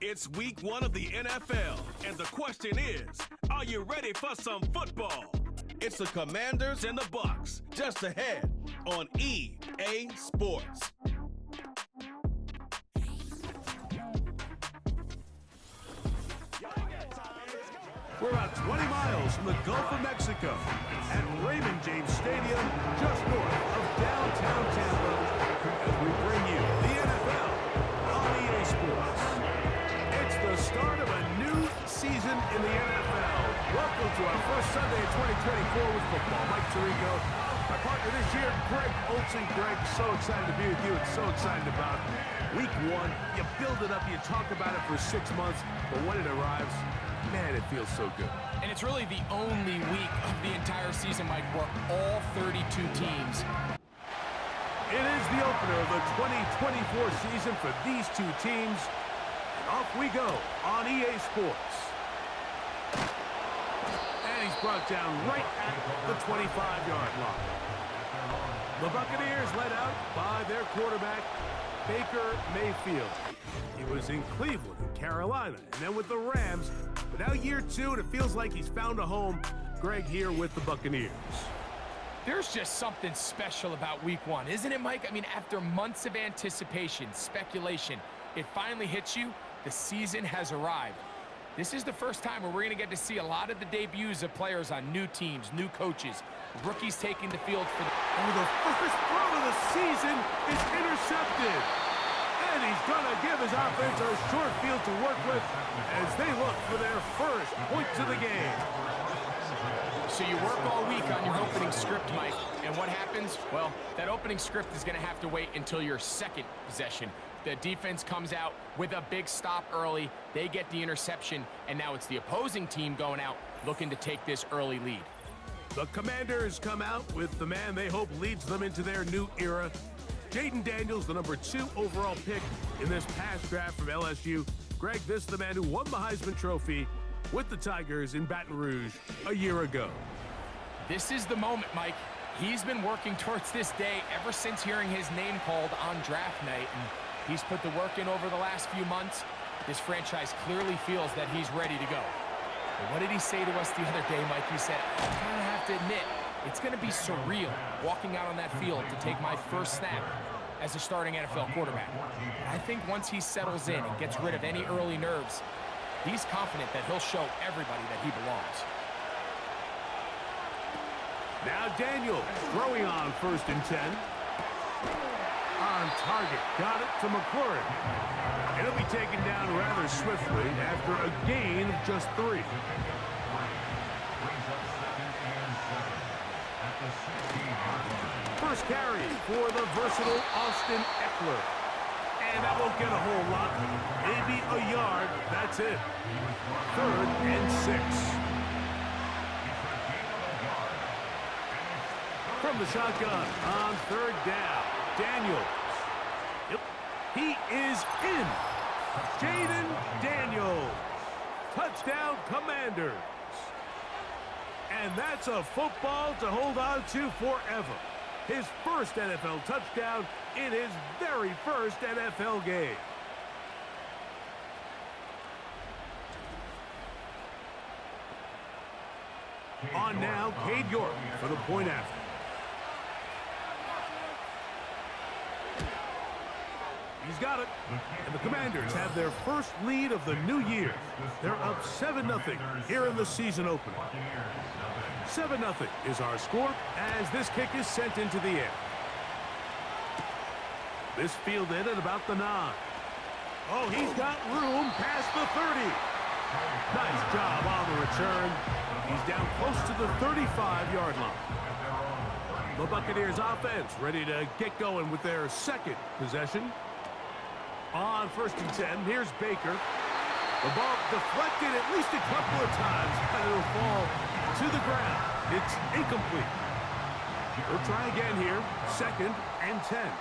It's week 1 of the NFL, and the question is, are you ready for some football? It's the Commanders and the Bucks, just ahead on EA Sports. We're about 20 miles from the Gulf of Mexico at Raymond James Stadium, just north of downtown Tampa, as we bring you the NFL on EA Sports. It's the start of a new season in the NFL. Welcome to our first Sunday in 2024 with football. Mike Tirico, my partner this year, Greg Olsen. Greg, so excited to be with you and so excited about week 1. You build it up, you talk about it for 6 months, but when it arrives, man, it feels so good. And it's really the only week of the entire season, Mike, where all 32 teams. It is the opener of the 2024 season for these two teams. And off we go on EA Sports. And he's brought down right at the 25-yard line. The Buccaneers led out by their quarterback, Baker Mayfield. He was in Cleveland and Carolina, and then with the Rams. But now year 2, and it feels like he's found a home. Greg here with the Buccaneers. There's just something special about week 1, isn't it, Mike? I mean, after months of anticipation, speculation, it finally hits you. The season has arrived. This is the first time where we're going to get to see a lot of the debuts of players on new teams, new coaches, rookies taking the field for the... Oh, the first throw of the season is intercepted. And he's going to give his offense a short field to work with as they look for their first points of the game. So you work all week on your opening script, Mike, and what happens? Well, that opening script is going to have to wait until your second possession. The defense comes out with a big stop early. They get the interception, and now it's the opposing team going out looking to take this early lead. The Commanders come out with the man they hope leads them into their new era. Jaden Daniels, the number 2 overall pick in this past draft from LSU. Greg, this is the man who won the Heisman Trophy with the Tigers in Baton Rouge a year ago. This is the moment, Mike. He's been working towards this day ever since hearing his name called on draft night, and he's put the work in over the last few months. This franchise clearly feels that he's ready to go. But what did he say to us the other day, Mike? He said, I kind of have to admit, it's going to be surreal walking out on that field to take my first snap as a starting NFL quarterback. But I think once he settles in and gets rid of any early nerves, he's confident that he'll show everybody that he belongs. Now Daniel throwing on 1st and 10. On target, got it to McLaurin. It'll be taken down rather swiftly after a gain of just 3. First carry for the versatile Austin Eckler. And that won't get a whole lot. Maybe a yard. That's it. 3rd and 6. From the shotgun on 3rd down. Daniels. Yep. He is in. Jaden Daniels. Touchdown, Commanders. And that's a football to hold on to forever. His first NFL touchdown in his very first NFL game. On now, Cade York for the point after. He's got it. And the Commanders have their first lead of the new year. They're up 7-0 here in the season opener. 7-0 is our score as this kick is sent into the air. This fielded at about the 9. Oh, he's got room past the 30. Nice job on the return. He's down close to the 35-yard line. The Buccaneers offense ready to get going with their second possession. On 1st and 10, here's Baker. The ball deflected at least a couple of times, and it'll fall to the ground. It's incomplete. We'll try again here. 2nd and 10.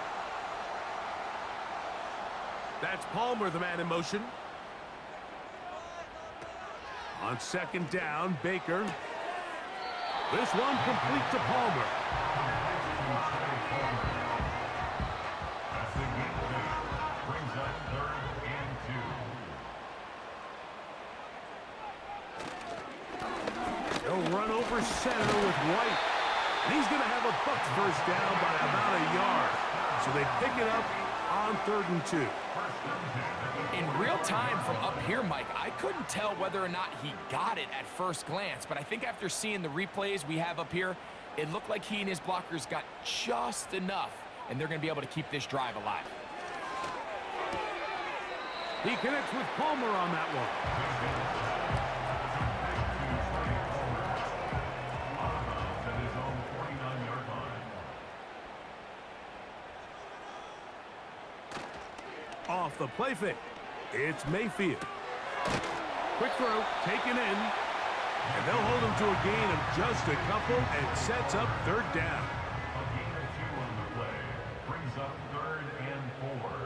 That's Palmer, the man in motion. On 2nd down, Baker. This one complete to Palmer. over center with White. And he's going to have a Bucks first down by about a yard. So they pick it up on 3rd and 2. In real time from up here, Mike, I couldn't tell whether or not he got it at first glance, but I think after seeing the replays we have up here, it looked like he and his blockers got just enough, and they're going to be able to keep this drive alive. He connects with Palmer on that one. Off the play fake, it's Mayfield. Quick throw, taken in, and they'll hold him to a gain of just a couple and sets up 3rd down. A gain of 2 on the play brings up 3rd and 4.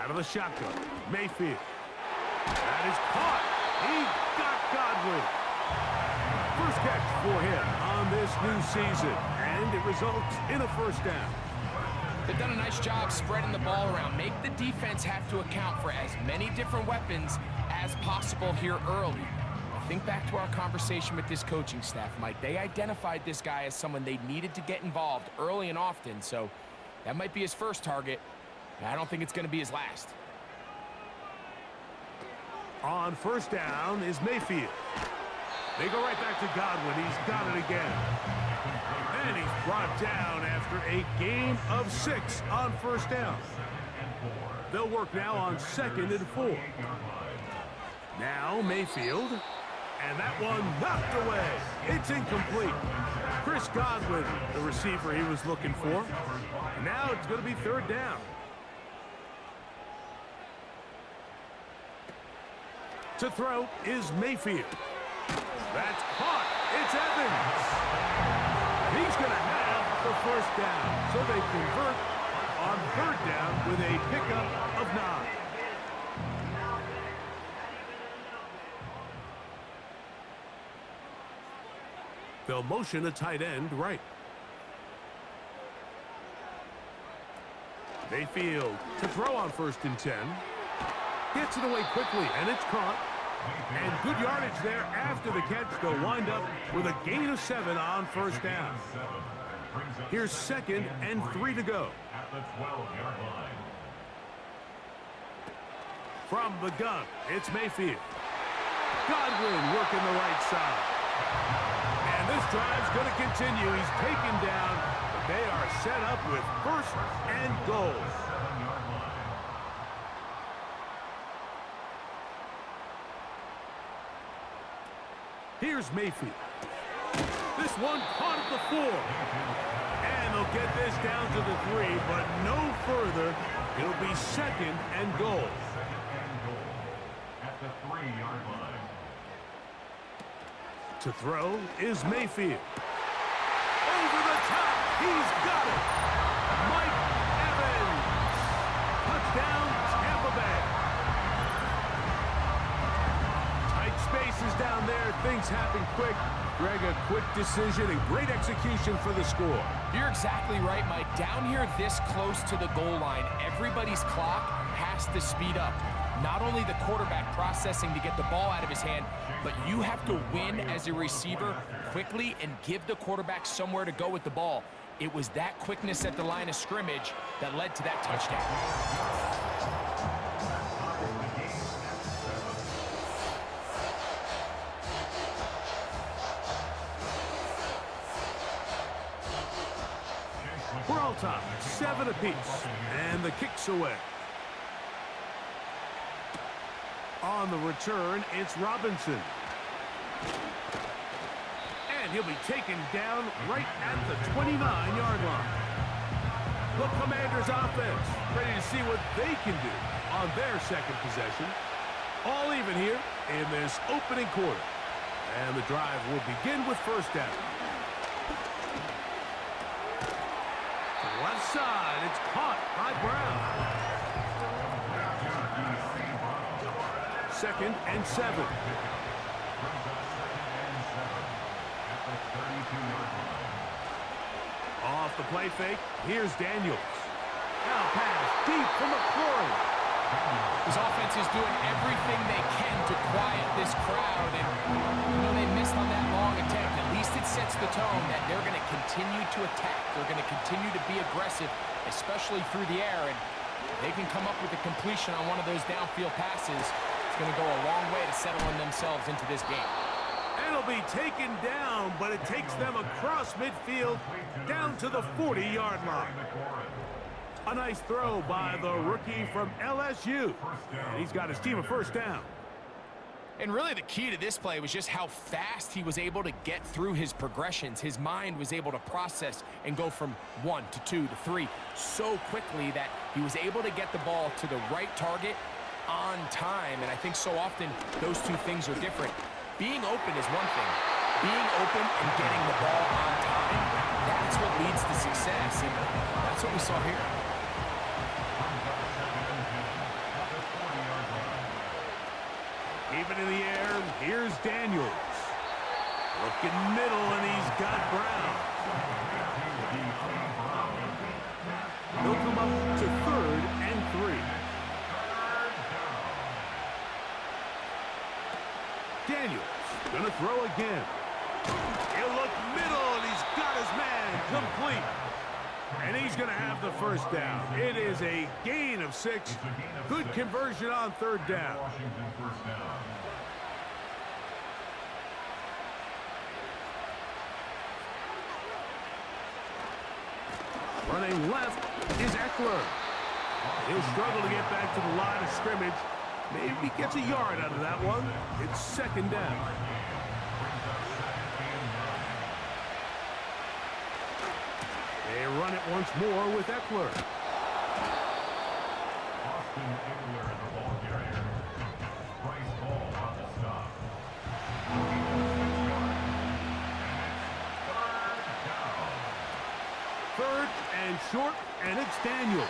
Out of the shotgun, Mayfield. That is caught. He got Godwin. First catch for him on this new season, and it results in a 1st down. They've done a nice job spreading the ball around. Make the defense have to account for as many different weapons as possible here early. Think back to our conversation with this coaching staff, Mike. They identified this guy as someone they needed to get involved early and often, so that might be his first target. I don't think it's going to be his last. On 1st down is Mayfield. They go right back to Godwin. He's got it again. And he's brought down after a gain of 6 on 1st down. They'll work now on 2nd and 4. Now Mayfield. And that one knocked away. It's incomplete. Chris Godwin, the receiver he was looking for. Now it's going to be 3rd down. To throw is Mayfield. That's caught. It's Evans. He's going to have the 1st down. So they convert on 3rd down with a pickup of 9. They'll motion a tight end right. Mayfield to throw on 1st and 10. Gets it away quickly, and it's caught. And good yardage there after the catch. They'll wind up with a gain of 7 on 1st down. Here's 2nd and 3 to go. At the 12-yard line. From the gun, it's Mayfield. Godwin working the right side. And this drive's going to continue. He's taken down, but they are set up with 1st and goal. Here's Mayfield. This one caught at the 4. And they'll get this down to the 3, but no further. It'll be 2nd and goal. At the 3-yard line. To throw is Mayfield. Over the top. He's got it. Mike Evans. Touchdown, Tampa Bay. Tight spaces down there. Things happen quick. Greg, a quick decision and great execution for the score. You're exactly right, Mike. Down here this close to the goal line, everybody's clock has to speed up. Not only the quarterback processing to get the ball out of his hand, but you have to win as a receiver quickly and give the quarterback somewhere to go with the ball. It was that quickness at the line of scrimmage that led to that touchdown. We're all tied, 7 apiece, and the kick's away. On the return, it's Robinson. And he'll be taken down right at the 29-yard line. The Commanders' offense ready to see what they can do on their 2nd possession. All even here in this opening quarter. And the drive will begin with 1st down. To the left side, it's caught by Brown. 2nd and 7. Off the play fake, here's Daniels. Now pass deep for McLaurin. His offense is doing everything they can to quiet this crowd, and they missed on that long attempt. At least it sets the tone that they're going to continue to attack. They're going to continue to be aggressive, especially through the air, and they can come up with a completion on one of those downfield passes. It's going to go a long way to settling themselves into this game. And it'll be taken down, but it takes them across midfield down to the 40-yard line. A nice throw by the rookie from LSU. And he's got his team a first down. And really the key to this play was just how fast he was able to get through his progressions. His mind was able to process and go from 1 to 2 to 3 so quickly that he was able to get the ball to the right target on time. And I think so often those two things are different. Being open is one thing. Being open and getting the ball on time, that's what leads to success. And that's what we saw here. Keep it in the air. Here's Daniels. Looking middle, and he's got Brown. He'll come up to 3rd and 3. Daniels gonna throw again. He'll look middle, and he's got his man complete. And he's gonna have the first down. It is a gain of 6. Good conversion on 3rd down. Running left is Eckler. He'll struggle to get back to the line of scrimmage. Maybe he gets a yard out of that one. It's 2nd down. They run it once more with Eckler. The ball carrier. Bryce Ball on the stop. 3rd and short, and it's Daniels.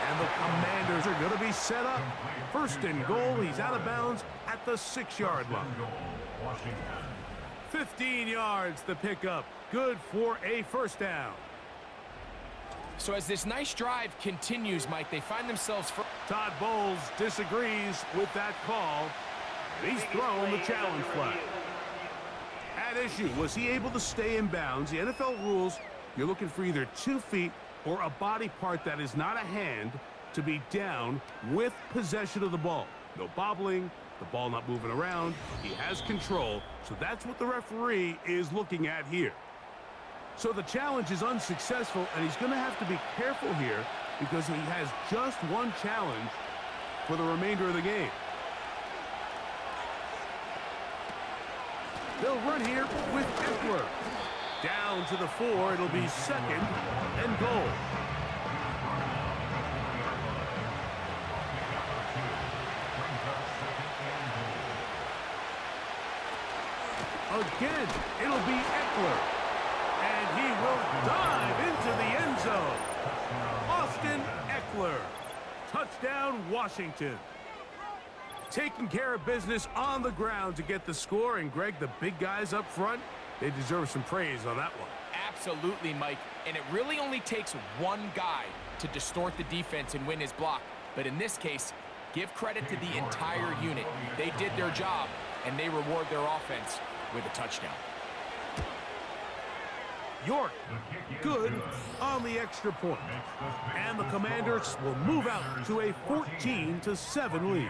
And the Commanders are going to be set up. 1st and goal. He's out of bounds at the 6-yard line. 15 yards the pickup. Good for a first down. So as this nice drive continues, Mike, they find themselves... Todd Bowles disagrees with that call. And he's thrown the challenge flag. At issue, was he able to stay in bounds? The NFL rules, you're looking for either 2 feet or a body part that is not a hand to be down with possession of the ball. No bobbling, the ball not moving around. He has control, so that's what the referee is looking at here. So the challenge is unsuccessful, and he's going to have to be careful here because he has just one challenge for the remainder of the game. They'll run here with Eckler. Down to the 4, it'll be 2nd and goal. Again, it'll be Eckler. And he will dive into the end zone. Austin Eckler. Touchdown, Washington. Taking care of business on the ground to get the score. And, Greg, the big guys up front, they deserve some praise on that one. Absolutely, Mike. And it really only takes one guy to distort the defense and win his block. But in this case, give credit to the entire unit. They did their job, and they reward their offense with a touchdown. York, good on the extra point. And the Commanders will move out to a 14-7 lead.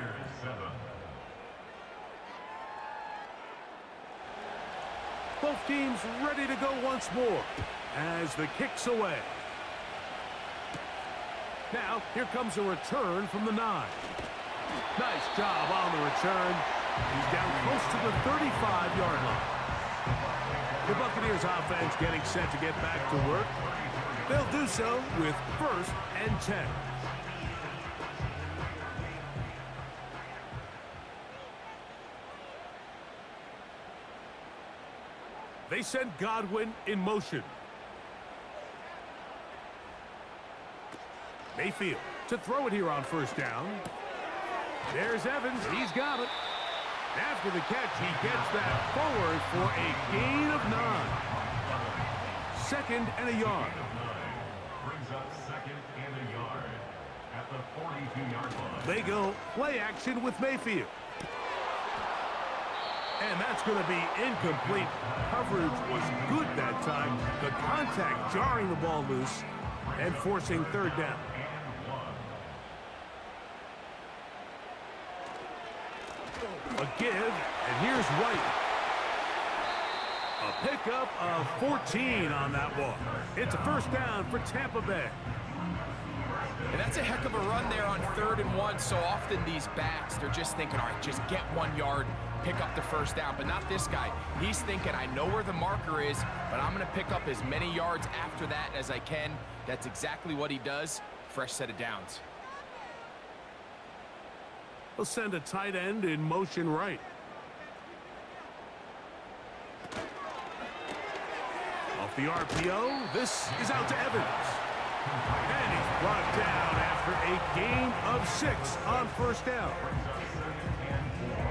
Both teams ready to go once more as the kick's away. Now, here comes a return from the 9. Nice job on the return. He's down close to the 35-yard line. The Buccaneers offense getting set to get back to work. They'll do so with 1st and 10. They send Godwin in motion. Mayfield to throw it here on 1st down. There's Evans. He's got it. After the catch, he gets that forward for a gain of 9. 2nd and a yard. Brings up 2nd and a yard at the 32-yard line. They go play action with Mayfield. And that's going to be incomplete. Coverage was good that time. The contact jarring the ball loose and forcing third down. A give, and here's White. A pickup of 14 on that one. It's a first down for Tampa Bay. And that's a heck of a run there on 3rd and 1. So often these backs, they're just thinking, all right, just get 1 yard, pick up the first down. But not this guy. He's thinking, I know where the marker is, but I'm going to pick up as many yards after that as I can. That's exactly what he does. Fresh set of downs. He'll send a tight end in motion right. Off the RPO, this is out to Evans. And he's brought down after a gain of 6 on first down.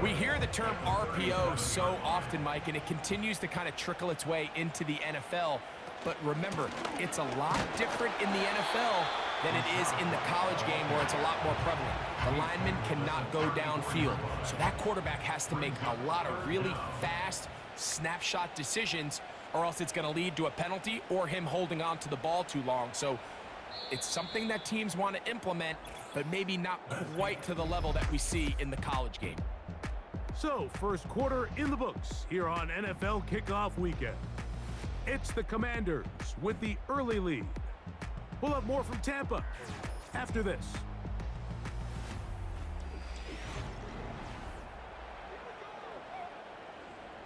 We hear the term RPO so often, Mike, and it continues to kind of trickle its way into the NFL. But remember, it's a lot different in the NFL than it is in the college game where it's a lot more prevalent. The lineman cannot go downfield. So that quarterback has to make a lot of really fast snapshot decisions, or else it's going to lead to a penalty or him holding on to the ball too long. So it's something that teams want to implement, but maybe not quite to the level that we see in the college game. So, first quarter in the books here on NFL Kickoff Weekend. It's the Commanders with the early lead. We'll have more from Tampa after this.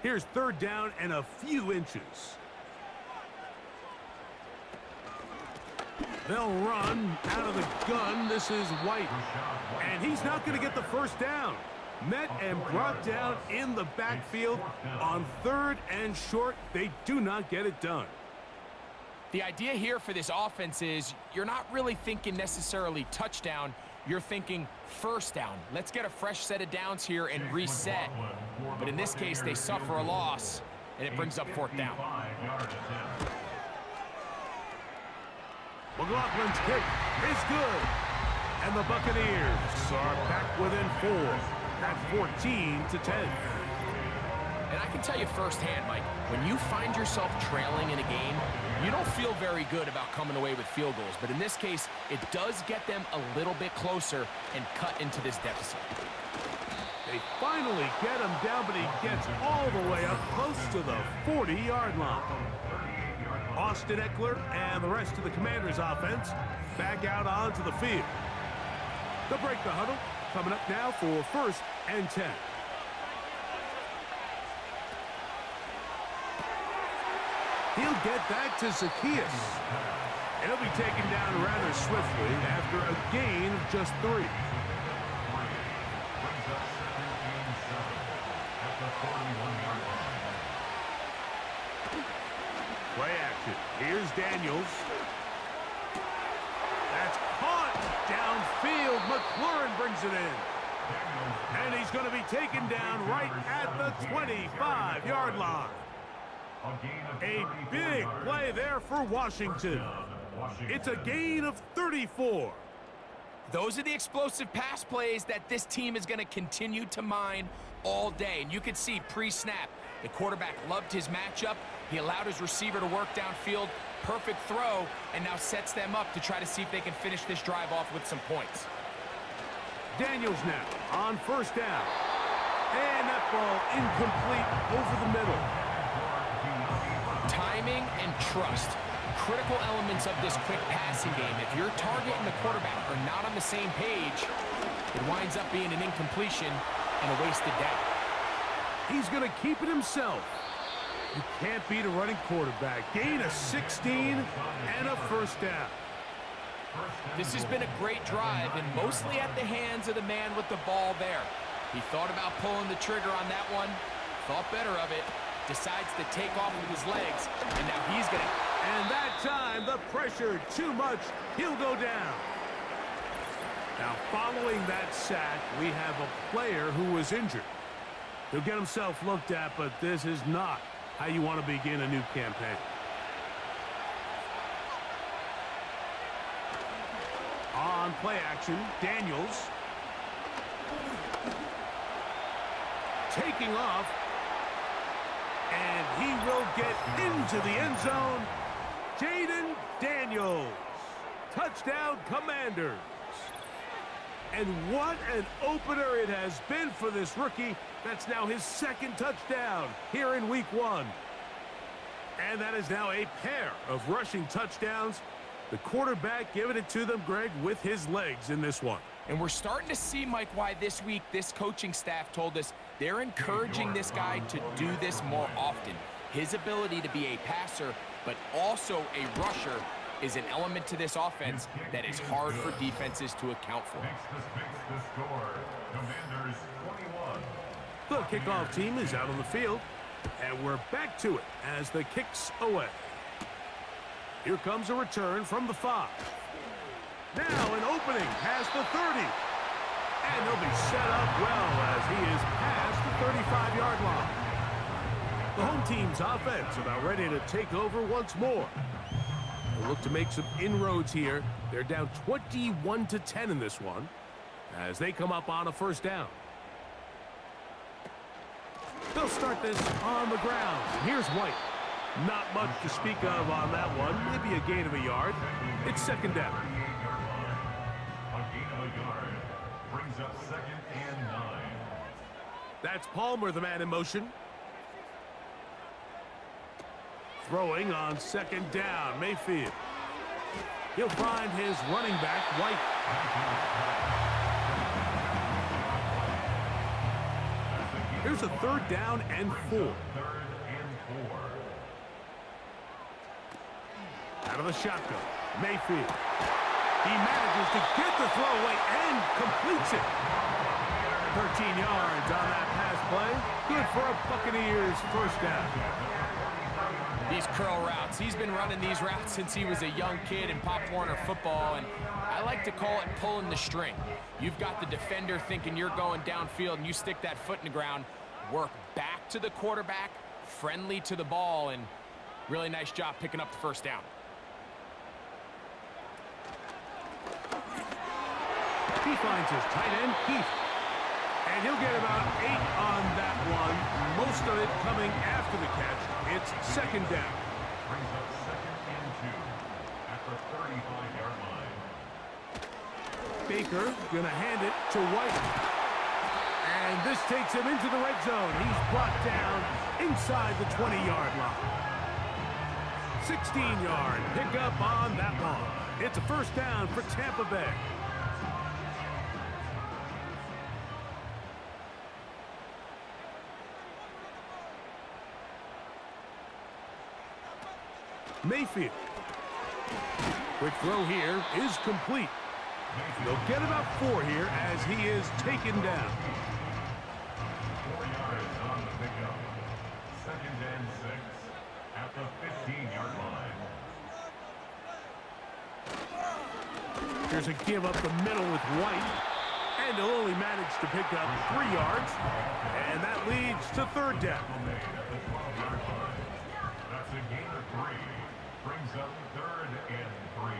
Here's third down and a few inches. They'll run out of the gun. This is White. And he's not going to get the first down. Met and brought down in the backfield on 3rd and short. They do not get it done. The idea here for this offense is you're not really thinking necessarily touchdown. You're thinking first down. Let's get a fresh set of downs here and reset. But in this case, they suffer a loss, and it brings up 4th down. McLaughlin's kick is good. And the Buccaneers are back within 4 at 14-10. And I can tell you firsthand, Mike, when you find yourself trailing in a game, you don't feel very good about coming away with field goals. But in this case, it does get them a little bit closer and cut into this deficit. They finally get him down, but he gets all the way up close to the 40-yard line. Austin Eckler and the rest of the Commanders' offense back out onto the field. They'll break the huddle. Coming up now for 1st and 10. He'll get back to Zacchaeus. He'll be taken down rather swiftly after a gain of just 3. Play action. Here's Daniels. That's caught downfield. McLaurin brings it in. And he's going to be taken down right at the 25-yard line. A big play there for Washington. It's a gain of 34. Those are the explosive pass plays that this team is going to continue to mine all day. And you can see pre-snap, the quarterback loved his matchup. He allowed his receiver to work downfield. Perfect throw, and now sets them up to try to see if they can finish this drive off with some points. Daniels now on first down. And that ball incomplete over the middle. Timing and trust. Critical elements of this quick passing game. If your target and the quarterback are not on the same page, it winds up being an incompletion and a wasted down. He's going to keep it himself. You can't beat a running quarterback. Gain of 16 and a first down. This has been a great drive, and mostly at the hands of the man with the ball there. He thought about pulling the trigger on that one, thought better of it, decides to take off with his legs, and now he's going to... And that time, the pressure too much. He'll go down. Now, following that sack, we have a player who was injured. He'll get himself looked at, but this is not how you want to begin a new campaign. On on play action. Daniels. Taking off. And he will get into the end zone. Jaden Daniels. Touchdown, Commanders. And what an opener it has been for this rookie. That's now his second touchdown here in week 1. And that is now a pair of rushing touchdowns. The quarterback giving it to them, Greg, with his legs in this one. And we're starting to see, Mike, why this week this coaching staff told us they're encouraging this guy to do this more often. His ability to be a passer, but also a rusher, is an element to this offense that is hard for defenses to account for. The score, Commanders 21. The kickoff team is out on the field, and we're back to it as the kick's away. Here comes a return from the 5. Now an opening past the 30. And he'll be set up well as he is past the 35-yard line. The home team's offense about ready to take over once more. They'll look to make some inroads here. They're down 21-10 in this one as they come up on a first down. They'll start this on the ground. Here's White. Not much to speak of on that one. Maybe a gain of a yard. It's second down. A gain of a yard brings up 2nd and 9. That's Palmer, the man in motion. Throwing on second down, Mayfield. He'll find his running back, White. Here's a 3rd down and 4. 3rd and 4. Out of the shotgun, Mayfield. He manages to get the throw away and completes it. 13 yards on that pass play. Good for a Buccaneers first down. These curl routes, he's been running these routes since he was a young kid in Pop Warner football, and I like to call it pulling the string. You've got the defender thinking you're going downfield, and you stick that foot in the ground, work back to the quarterback, friendly to the ball, and really nice job picking up the first down. He finds his tight end, Keith. And he'll get about 8 on that one. Most of it coming after the catch. It's second down. Brings up 2nd and 2 at the 35-yard line. Baker gonna hand it to White. And this takes him into the red zone. He's brought down inside the 20-yard line. 16-yard pickup on that one. It's a first down for Tampa Bay. Mayfield. Quick throw here is complete. They'll get about 4 here as he is taken down. 4 yards on the pickup. 2nd and 6 at the 15-yard line. Here's a give up the middle with White. And he'll only manage to pick up 3 yards. And that leads to 3rd down. That's a gain of 3. Brings up 3rd and 3.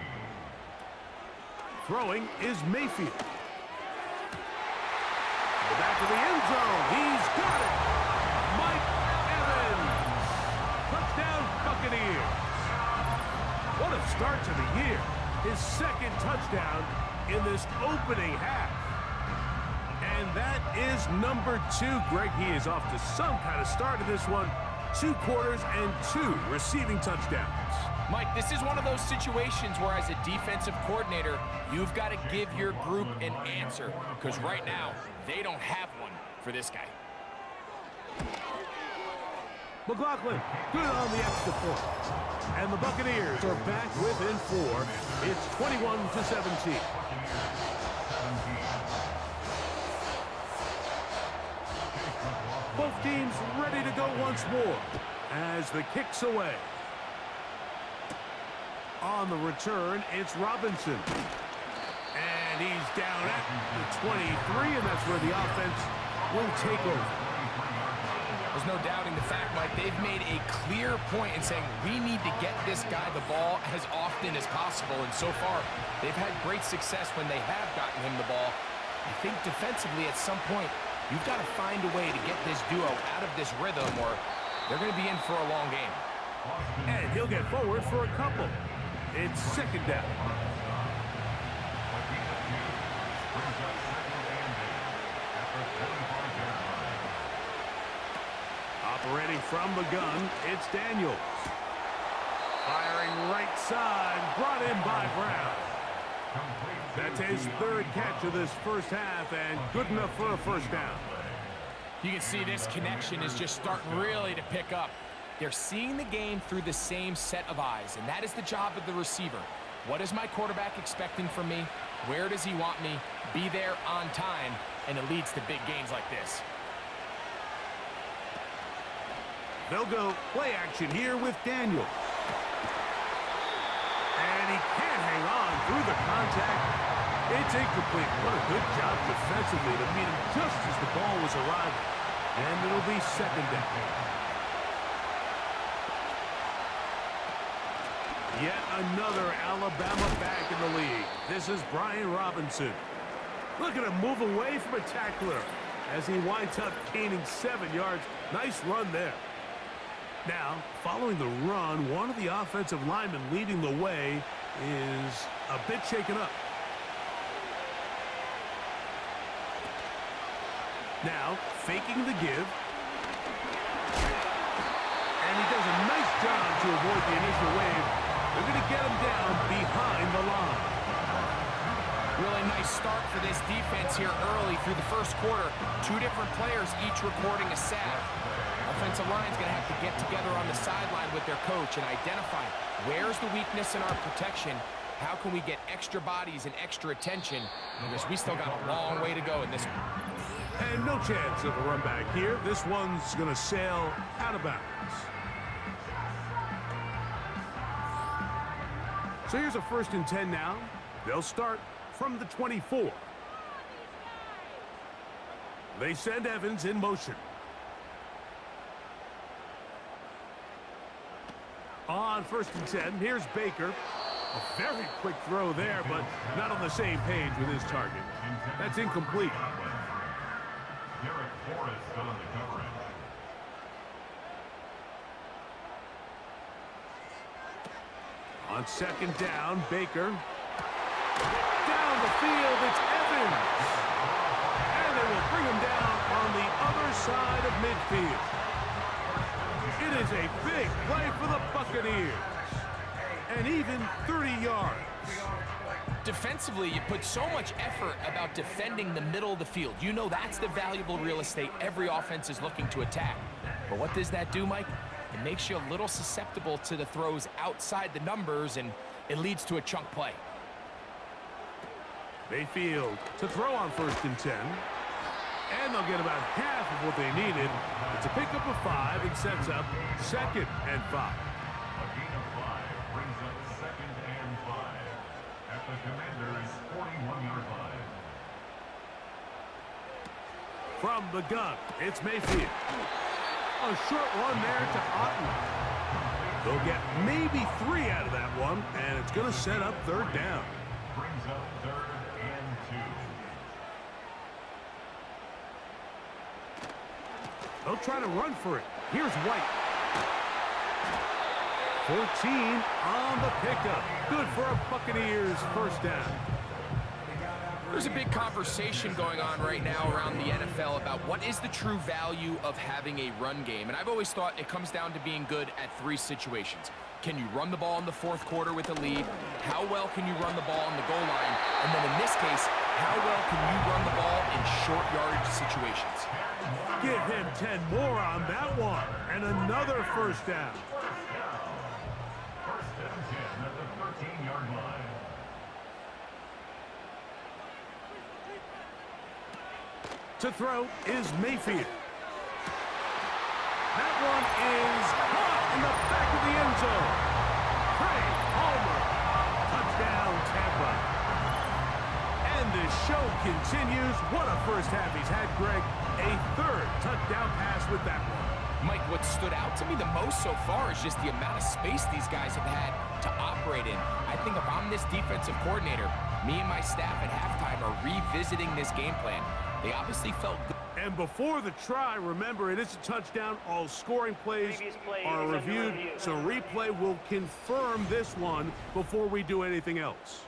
Throwing is Mayfield. To the back of the end zone. He's got it. Mike Evans. Touchdown Buccaneers. What a start to the year. His 2nd touchdown in this opening half. And that is number 2. Greg, he is off to some kind of start in this one. 2 quarters and 2 receiving touchdowns. Mike, this is one of those situations where as a defensive coordinator, you've got to give your group an answer, because right now, they don't have one for this guy. McLaughlin, good on the extra point. And the Buccaneers are back within 4. It's 21-17. Both teams ready to go once more as the kick's away. On the return, it's Robinson. And he's down at the 23, and that's where the offense will take over. There's no doubting the fact, Mike, they've made a clear point in saying we need to get this guy the ball as often as possible. And so far, they've had great success when they have gotten him the ball. I think defensively at some point, you've got to find a way to get this duo out of this rhythm or they're going to be in for a long game. And he'll get forward for a couple. It's second down. Operating from the gun, it's Daniels. Firing right side, brought in by Brown. That's his third catch of this first half, and good enough for a first down. You can see this connection is just starting really to pick up. They're seeing the game through the same set of eyes, and that is the job of the receiver. What is my quarterback expecting from me? Where does he want me? Be there on time, and it leads to big gains like this. They'll go play action here with Daniels. And he can't hang on through the contact. It's incomplete. What a good job defensively to meet him just as the ball was arriving. And it'll be second down. Yet another Alabama back in the league. This is Brian Robinson. Look at him move away from a tackler as he winds up gaining 7 yards. Nice run there. Now, following the run, one of the offensive linemen leading the way is a bit shaken up. Now, faking the give. And he does a nice job to avoid the initial wave. They're going to get him down behind the line. Really nice start for this defense here early through the first quarter. Two different players each recording a sack. Offensive line's going to have to get together on the sideline with their coach and identify where's the weakness in our protection. How can we get extra bodies and extra attention? Because we still got a long way to go in this one. And no chance of a run back here. This one's going to sail out of bounds. So here's a 1st and 10 now. They'll start from the 24. They send Evans in motion. On 1st and 10, here's Baker. A very quick throw there, but not on the same page with his target. That's incomplete. Derek Forrest on the coverage. On 2nd down, Baker. Down the field, it's Evans. And they will bring him down on the other side of midfield. It is a big play for the Buccaneers. And even 30 yards. Defensively, you put so much effort about defending the middle of the field. You know that's the valuable real estate every offense is looking to attack. But what does that do, Mike? It makes you a little susceptible to the throws outside the numbers, and it leads to a chunk play. Mayfield to throw on 1st and 10. And they'll get about half of what they needed. It's a pickup of 5 and sets up 2nd and 5. A gain of 5 brings up 2nd and 5 at the Commanders' 41-yard line. From the gun, it's Mayfield. A short one there to Otten. They'll get maybe 3 out of that one, and it's going to set up 3rd down. Brings up 3rd and 2. They'll try to run for it. Here's White. 14 on the pickup. Good for a Buccaneers 1st down. There's a big conversation going on right now around the NFL about what is the true value of having a run game. And I've always thought it comes down to being good at 3 situations. Can you run the ball in the 4th quarter with a lead? How well can you run the ball on the goal line? And then in this case, how well can you run the ball in short yardage situations? Give him 10 more on that one. And another 1st down. 1st and 10 at the 13-yard line. To throw is Mayfield. That one is caught in the back of the end zone. Craig Palmer. Touchdown, Tampa. And the show continues. What a first half he's had, Greg. A 3rd touchdown pass with that one. Mike, what stood out to me the most so far is just the amount of space these guys have had to operate in. I think if I'm this defensive coordinator, me and my staff at halftime are revisiting this game plan. They obviously felt good. And before the try, remember, it is a touchdown. All scoring plays are reviewed, so replay will confirm this one before we do anything else.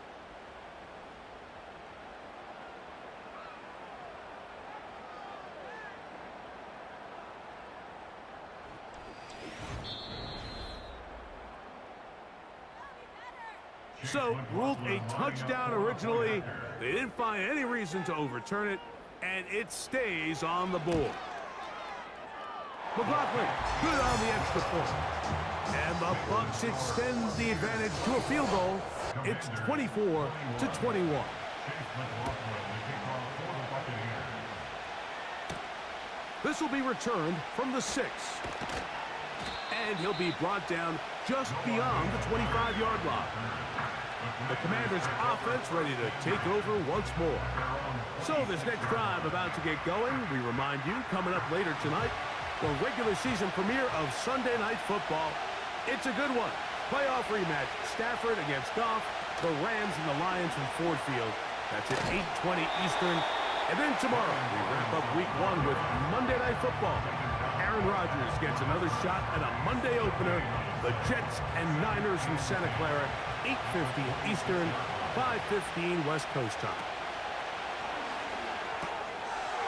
So, ruled a touchdown originally. They didn't find any reason to overturn it, and it stays on the board. McLaughlin, good on the extra point. And the Bucks extend the advantage to a field goal. It's 24-21. This will be returned from the 6. And he'll be brought down just beyond the 25-yard line. The Commanders' offense ready to take over once more. So this next drive about to get going, we remind you, coming up later tonight, the regular season premiere of Sunday Night Football. It's a good one. Playoff rematch, Stafford against Goff, the Rams and the Lions from Ford Field. That's at 8:20 Eastern. And then tomorrow, we wrap up Week 1 with Monday Night Football. Aaron Rodgers gets another shot at a Monday opener. The Jets and Niners from Santa Clara, 8:15 Eastern, 5:15 West Coast time.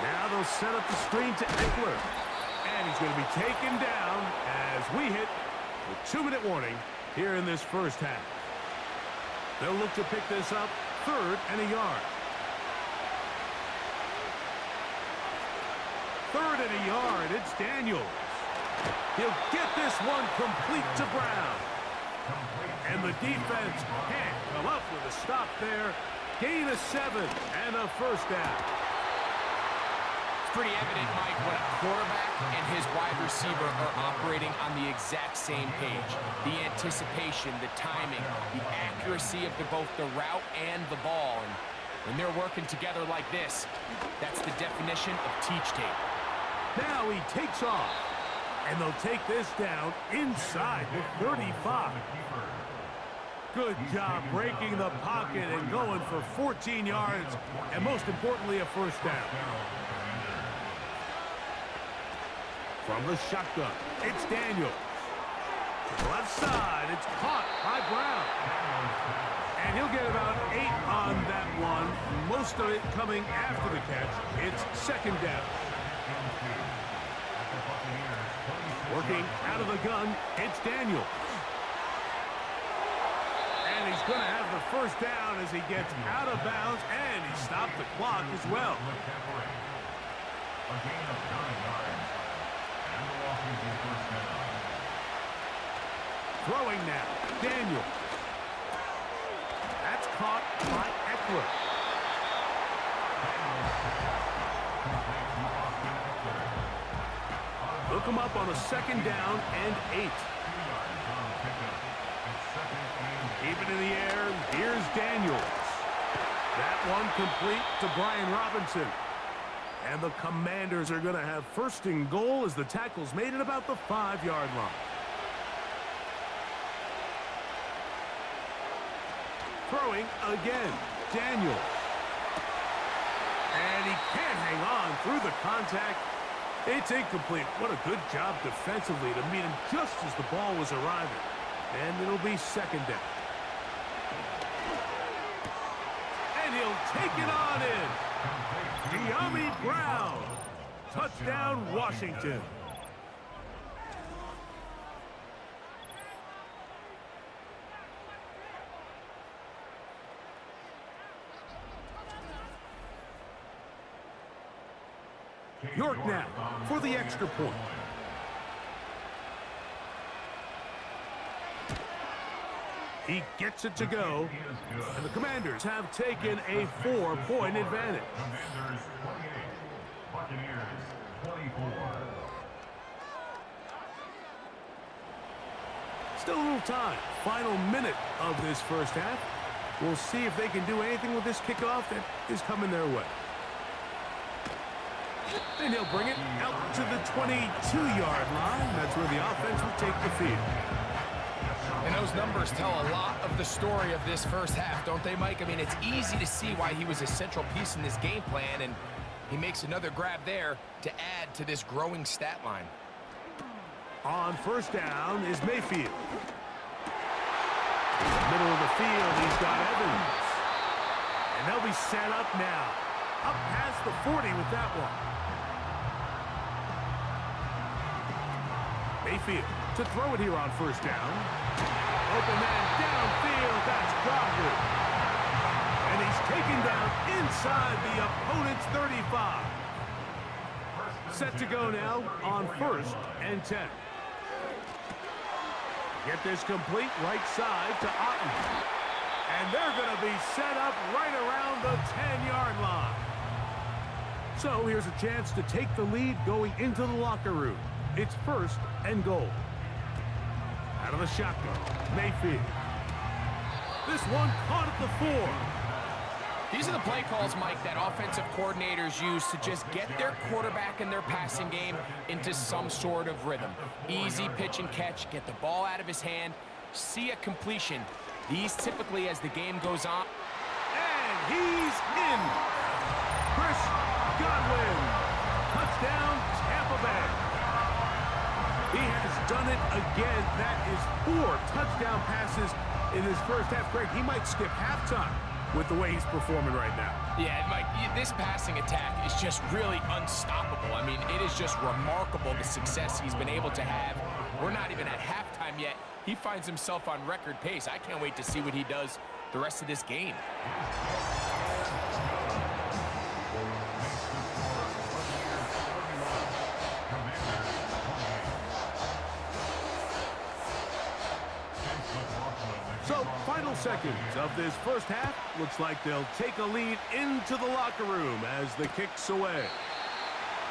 Now they'll set up the screen to Eckler. And he's going to be taken down as we hit the 2-minute warning here in this first half. They'll look to pick this up 3rd and a yard. 3rd and a yard. It's Daniels. He'll get this one complete to Brown. And the defense can't come up with a stop there. Gain of 7 and a first down. It's pretty evident, Mike, when a quarterback and his wide receiver are operating on the exact same page. The anticipation, the timing, the accuracy of both the route and the ball. And when they're working together like this, that's the definition of teach tape. Now he takes off, and they'll take this down inside the 35. Good job breaking the pocket and going for 14 yards, and most importantly, a first down. From the shotgun, it's Daniels. To the left side, it's caught by Brown. And he'll get about 8 on that one, most of it coming after the catch. It's 2nd down. Working out of the gun, it's Daniel. And he's going to have the first down as he gets out of bounds, and he stopped the clock as well. Throwing now, Daniel. That's caught by Eckler. Look him up on a 2nd down and 8. Keep it in the air. Here's Daniels. That one complete to Brian Robinson. And the Commanders are going to have 1st and goal as the tackle's made at about the 5-yard line. Throwing again, Daniels. And he can't hang on through the contact. It's incomplete. What a good job defensively to meet him just as the ball was arriving. And it'll be 2nd down. And he'll take it on in. De'Ami Brown. Touchdown, Washington. York now for the extra point. He gets it to go, and the Commanders have taken a 4-point advantage. Commanders 28, Buccaneers 24. Still a little time. Final minute of this first half. We'll see if they can do anything with this kickoff that is coming their way. And he'll bring it out to the 22-yard line. That's where the offense will take the field. And those numbers tell a lot of the story of this first half, don't they, Mike? I mean, it's easy to see why he was a central piece in this game plan, and he makes another grab there to add to this growing stat line. On first down is Mayfield. Middle of the field, he's got Evans. And they'll be set up now. Up past the 40 with that one. Mayfield to throw it here on first down. Open man downfield, that's Godwin. And he's taken down inside the opponent's 35. Set to go now on 1st and 10. Get this complete right side to Otten. And they're going to be set up right around the 10-yard line. So here's a chance to take the lead going into the locker room. It's 1st and goal. Out of the shotgun, Mayfield. This one caught at the 4. These are the play calls, Mike, that offensive coordinators use to just get their quarterback and their passing game into some sort of rhythm. Easy pitch and catch, get the ball out of his hand, see a completion. These typically, as the game goes on. And he's in. Chris Godwin. Touchdown, Tampa Bay. He has done it again. That is 4 touchdown passes in his first half. Greg, he might skip halftime with the way he's performing right now. Yeah, Mike, this passing attack is just really unstoppable. I mean, it is just remarkable the success he's been able to have. We're not even at halftime yet. He finds himself on record pace. I can't wait to see what he does the rest of this game. So, final seconds of this first half. Looks like they'll take a lead into the locker room as the kick's away.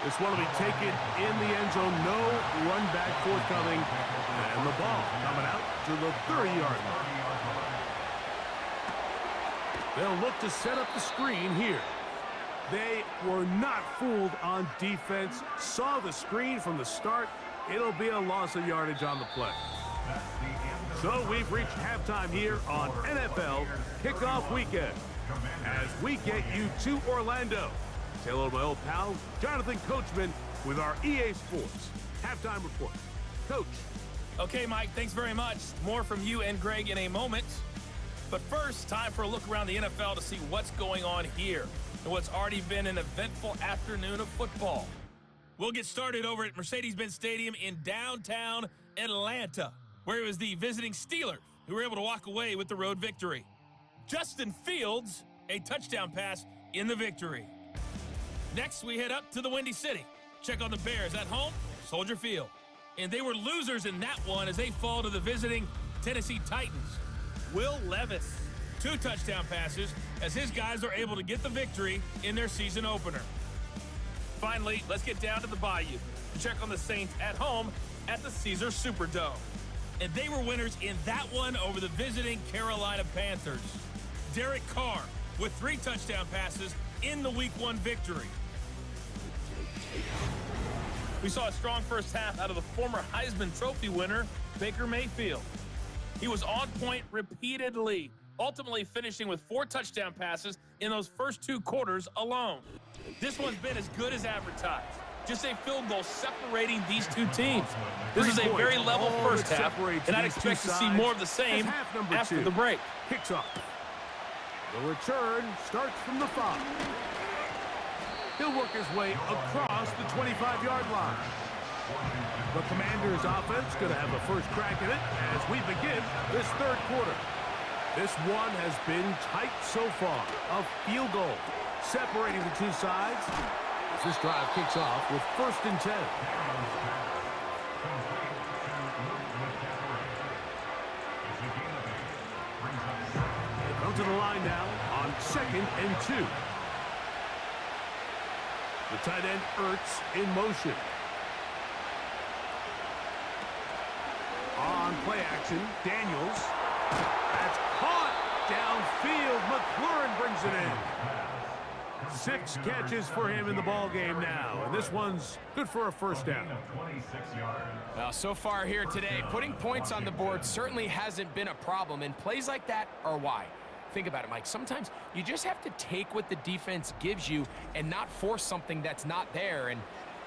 This one will be taken in the end zone. No run back forthcoming. And the ball coming out to the 30-yard line. They'll look to set up the screen here. They were not fooled on defense. Saw the screen from the start. It'll be a loss of yardage on the play. So we've reached halftime here on NFL Kickoff Weekend as we get you to Orlando. Say hello to my old pal, Jonathan Coachman, with our EA Sports Halftime Report. Coach. Okay, Mike, thanks very much. More from you and Greg in a moment. But first, time for a look around the NFL to see what's going on here and what's already been an eventful afternoon of football. We'll get started over at Mercedes-Benz Stadium in downtown Atlanta, where it was the visiting Steelers who were able to walk away with the road victory. Justin Fields, a touchdown pass in the victory. Next, we head up to the Windy City. Check on the Bears at home, Soldier Field. And they were losers in that one as they fall to the visiting Tennessee Titans. Will Levis, 2 touchdown passes as his guys are able to get the victory in their season opener. Finally, let's get down to the Bayou to check on the Saints at home at the Caesar Superdome. And they were winners in that one over the visiting Carolina Panthers. Derek Carr with 3 touchdown passes in the Week 1 victory. We saw a strong first half out of the former Heisman Trophy winner, Baker Mayfield. He was on point repeatedly, ultimately finishing with 4 touchdown passes in those first 2 quarters alone. This one's been as good as advertised. Just a field goal separating these two teams. This is a very level first half, and I'd expect to see more of the same after the break. Kicks off. The return starts from the 5. He'll work his way across the 25-yard line. The Commanders' offense going to have a first crack at it as we begin this third quarter. This one has been tight so far. A field goal separating the two sides. This drive kicks off with 1st and 10. They come to the line now on 2nd and 2. The tight end Ertz in motion. On play action, Daniels. That's caught downfield. McLaurin brings it in. 6 catches for him in the ball game now, and this one's good for a first down. Well, so far here today, putting points on the board certainly hasn't been a problem, and plays like that are why. Think about it, Mike. Sometimes you just have to take what the defense gives you and not force something that's not there, and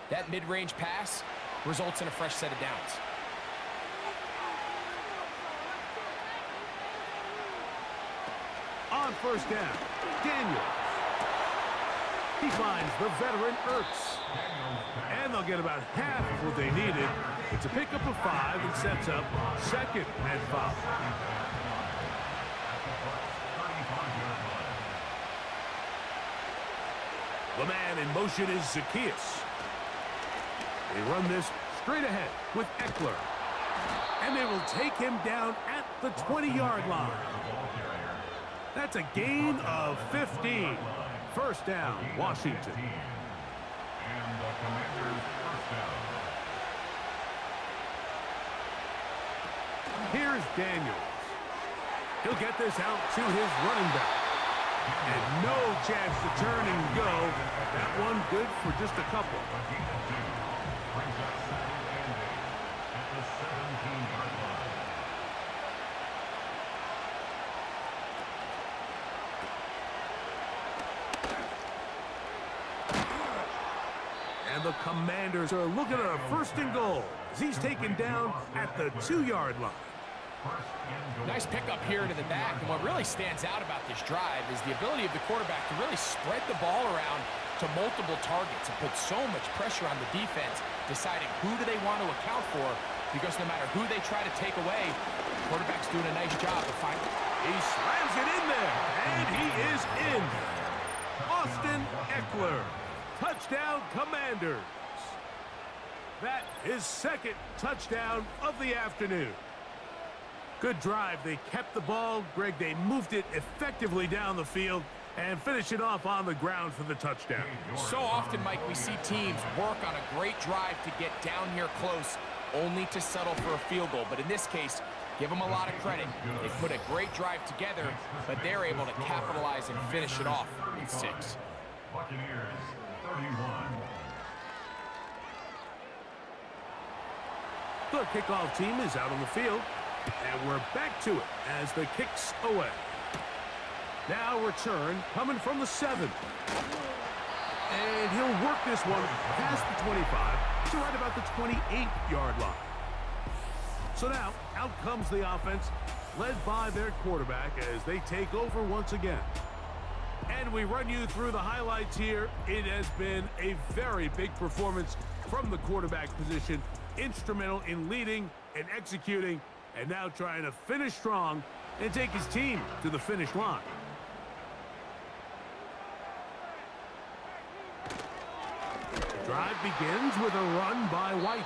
that mid-range pass results in a fresh set of downs. On first down, Daniels. He finds the veteran Ertz. And they'll get about half of what they needed. It's a pickup of 5 and sets up 2nd and 5. The man in motion is Zacchaeus. They run this straight ahead with Eckler. And they will take him down at the 20-yard line. That's a gain of 15. First down, Washington. And the Commanders' first down. Here's Daniels. He'll get this out to his running back. And no chance to turn and go. That one good for just a couple. Brings up 2nd and 8 at the 17-yard line. And the Commanders are looking at a 1st and goal as he's taken down at the 2-yard line. Nice pickup here to the back, and what really stands out about this drive is the ability of the quarterback to really spread the ball around to multiple targets and put so much pressure on the defense, deciding who do they want to account for, because no matter who they try to take away, the quarterback's doing a nice job of finding it. He slams it in there, and he is in. Austin Eckler. Touchdown, Commanders. That is 2nd touchdown of the afternoon. Good drive. They kept the ball. Greg, they moved it effectively down the field and finished it off on the ground for the touchdown. So often, Mike, we see teams work on a great drive to get down here close, only to settle for a field goal. But in this case, give them a lot of credit. They put a great drive together, but they're able to capitalize and finish it off in 6. Buccaneers 31. The kickoff team is out on the field, and we're back to it as the kick's away. Now return coming from the 7. And he'll work this one past the 25 to right about the 28-yard line. So now out comes the offense, led by their quarterback as they take over once again. And we run you through the highlights here. It has been a very big performance from the quarterback position, instrumental in leading and executing, and now trying to finish strong and take his team to the finish line. The drive begins with a run by White,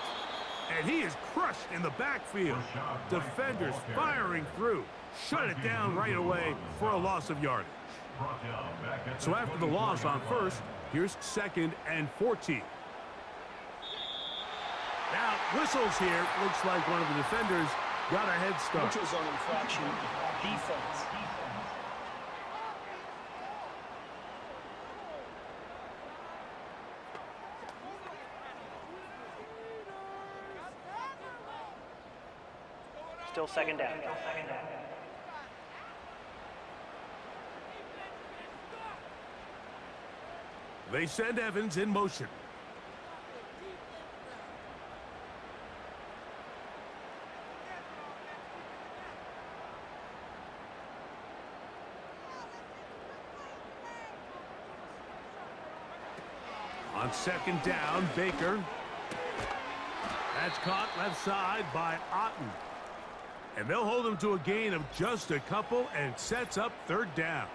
and he is crushed in the backfield. Defenders firing through, shut it down right away for a loss of yardage. So after the loss on first, here's 2nd and 14. Now, whistles here. Looks like one of the defenders got a head start. Neutral zone infraction, defense. Still 2nd down. They send Evans in motion. On 2nd down, Baker. That's caught left side by Otten. And they'll hold him to a gain of just a couple and sets up 3rd down.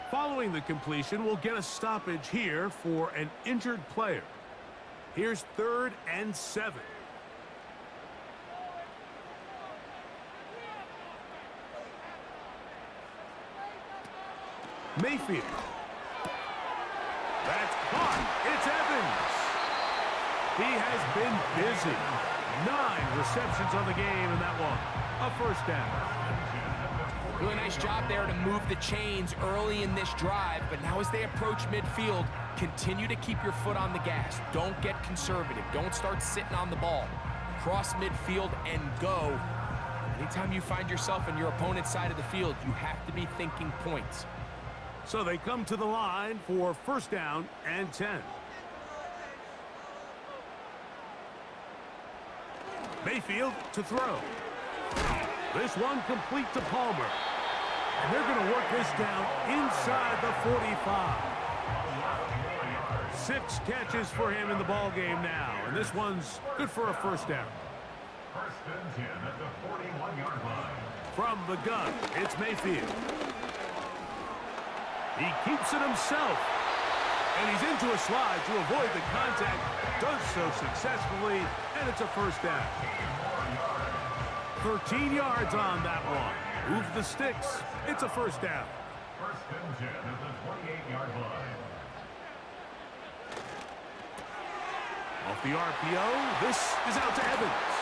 Following the completion, we'll get a stoppage here for an injured player. Here's 3rd and 7. Mayfield. That's caught. It's Evans. He has been busy. 9 receptions on the game, and that one, a first down. Really nice job there to move the chains early in this drive, but now as they approach midfield, continue to keep your foot on the gas. Don't get conservative. Don't start sitting on the ball. Cross midfield and go. Anytime you find yourself on your opponent's side of the field, you have to be thinking points. So they come to the line for first down and 10. Mayfield to throw. This one complete to Palmer. And they're going to work this down inside the 45. 6 catches for him in the ball game now. And this one's good for a first down. First and 10 at the 41-yard line. From the gun, it's Mayfield. He keeps it himself. And he's into a slide to avoid the contact. Does so successfully, and it's a first down. 13 yards on that one. Move the sticks. It's a first down. First and 10 at the 28-yard line. Off the RPO, this is out to Evans.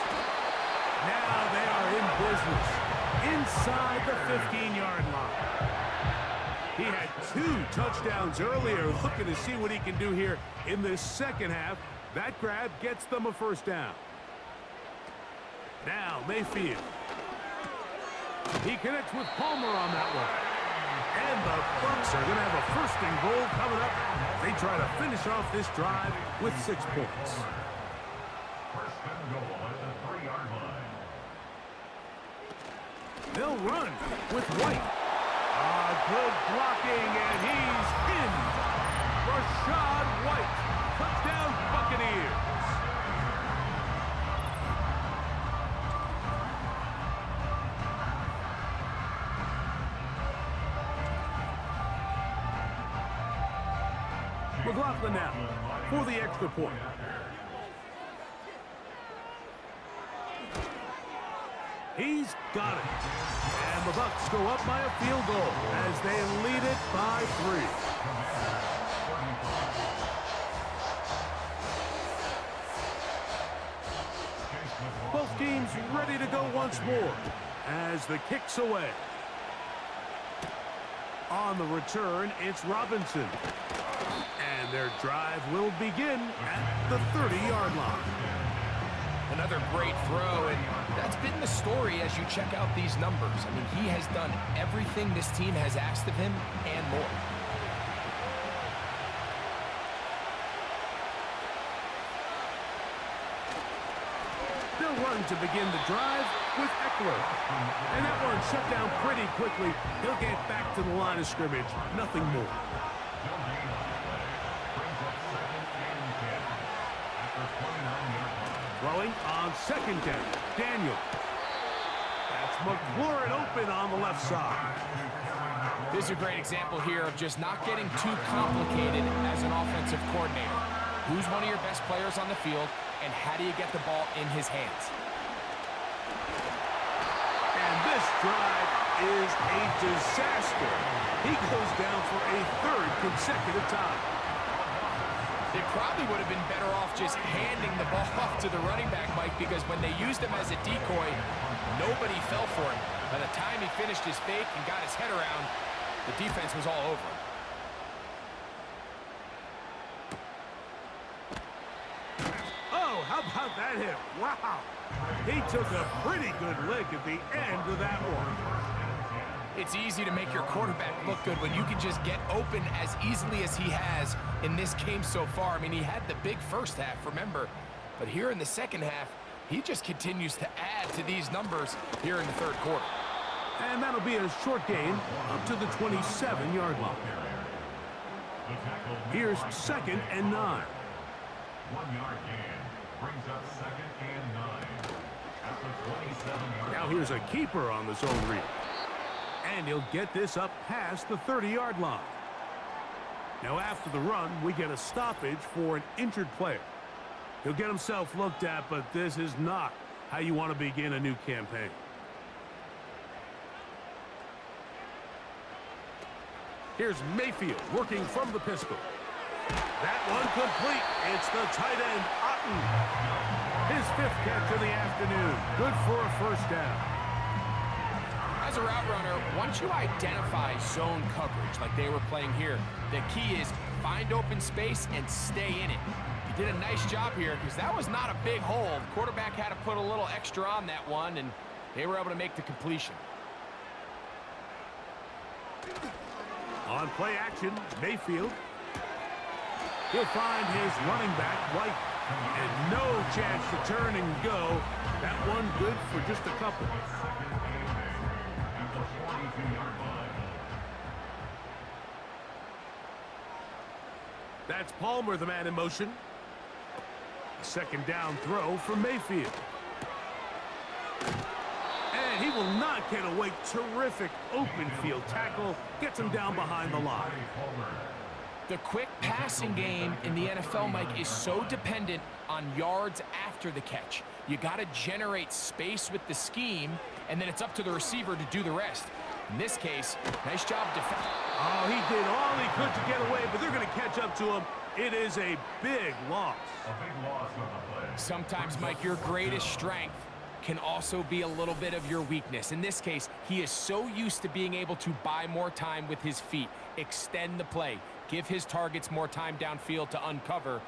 Now they are in business inside the 15-yard line. He had 2 touchdowns earlier, looking to see what he can do here in this second half. That grab gets them a first down. Now Mayfield. He connects with Palmer on that one. And the Bucks are going to have a first and goal coming up. They try to finish off this drive with 6 points. First and goal at the 3-yard line. They'll run with White. Good blocking, and he's in. Rashad White. Touchdown, Buccaneers. McLaughlin now for the extra point. He's got it. And the Bucks go up by a field goal as they lead it by 3. Both teams ready to go once more as the kick's away. On the return, it's Robinson. And their drive will begin at the 30-yard line. Another great throw, and that's been the story as you check out these numbers. I mean, he has done everything this team has asked of him and more. They'll run to begin the drive with Eckler. And that one shut down pretty quickly. He'll get back to the line of scrimmage. Nothing more. Throwing on second down. Daniel. That's McLaurin open on the left side. This is a great example here of just not getting too complicated as an offensive coordinator. Who's one of your best players on the field, and how do you get the ball in his hands? And this drive is a disaster. He goes down for a 3rd consecutive time. They probably would have been better off just handing the ball off to the running back, Mike, because when they used him as a decoy, nobody fell for him. By the time he finished his fake and got his head around, the defense was all over him. Oh, how about that hit? Wow. He took a pretty good lick at the end of that one. It's easy to make your quarterback look good when you can just get open as easily as he has in this game so far. I mean, he had the big first half, remember, but here in the second half, he just continues to add to these numbers here in the 3rd quarter. And that'll be a short gain up to the 27-yard line. Here's 2nd and 9. 1-yard gain brings up 2nd and 9 at the 27-yard line. Now here's a keeper on the zone read. And he'll get this up past the 30-yard line. Now after the run, we get a stoppage for an injured player. He'll get himself looked at, but this is not how you want to begin a new campaign. Here's Mayfield working from the pistol. That one complete. It's the tight end, Otten. His 5th catch of the afternoon. Good for a first down. As a route runner, once you identify zone coverage like they were playing here, the key is find open space and stay in it. He did a nice job here because that was not a big hole. The quarterback had to put a little extra on that one, and they were able to make the completion. On play action, Mayfield. He'll find his running back, White. And no chance to turn and go. That one good for just a couple. That's Palmer, the man in motion. Second down throw for Mayfield. And he will not get away. Terrific open field tackle. Gets him down behind the line. The quick passing game in the NFL, Mike, is so dependent on yards after the catch. You got to generate space with the scheme, and then it's up to the receiver to do the rest. In this case, nice job defending. Oh, he did all he could to get away, but they're going to catch up to him. It is a big loss. Sometimes, Mike, your greatest strength can also be a little bit of your weakness. In this case, he is so used to being able to buy more time with his feet, extend the play, give his targets more time downfield to uncover.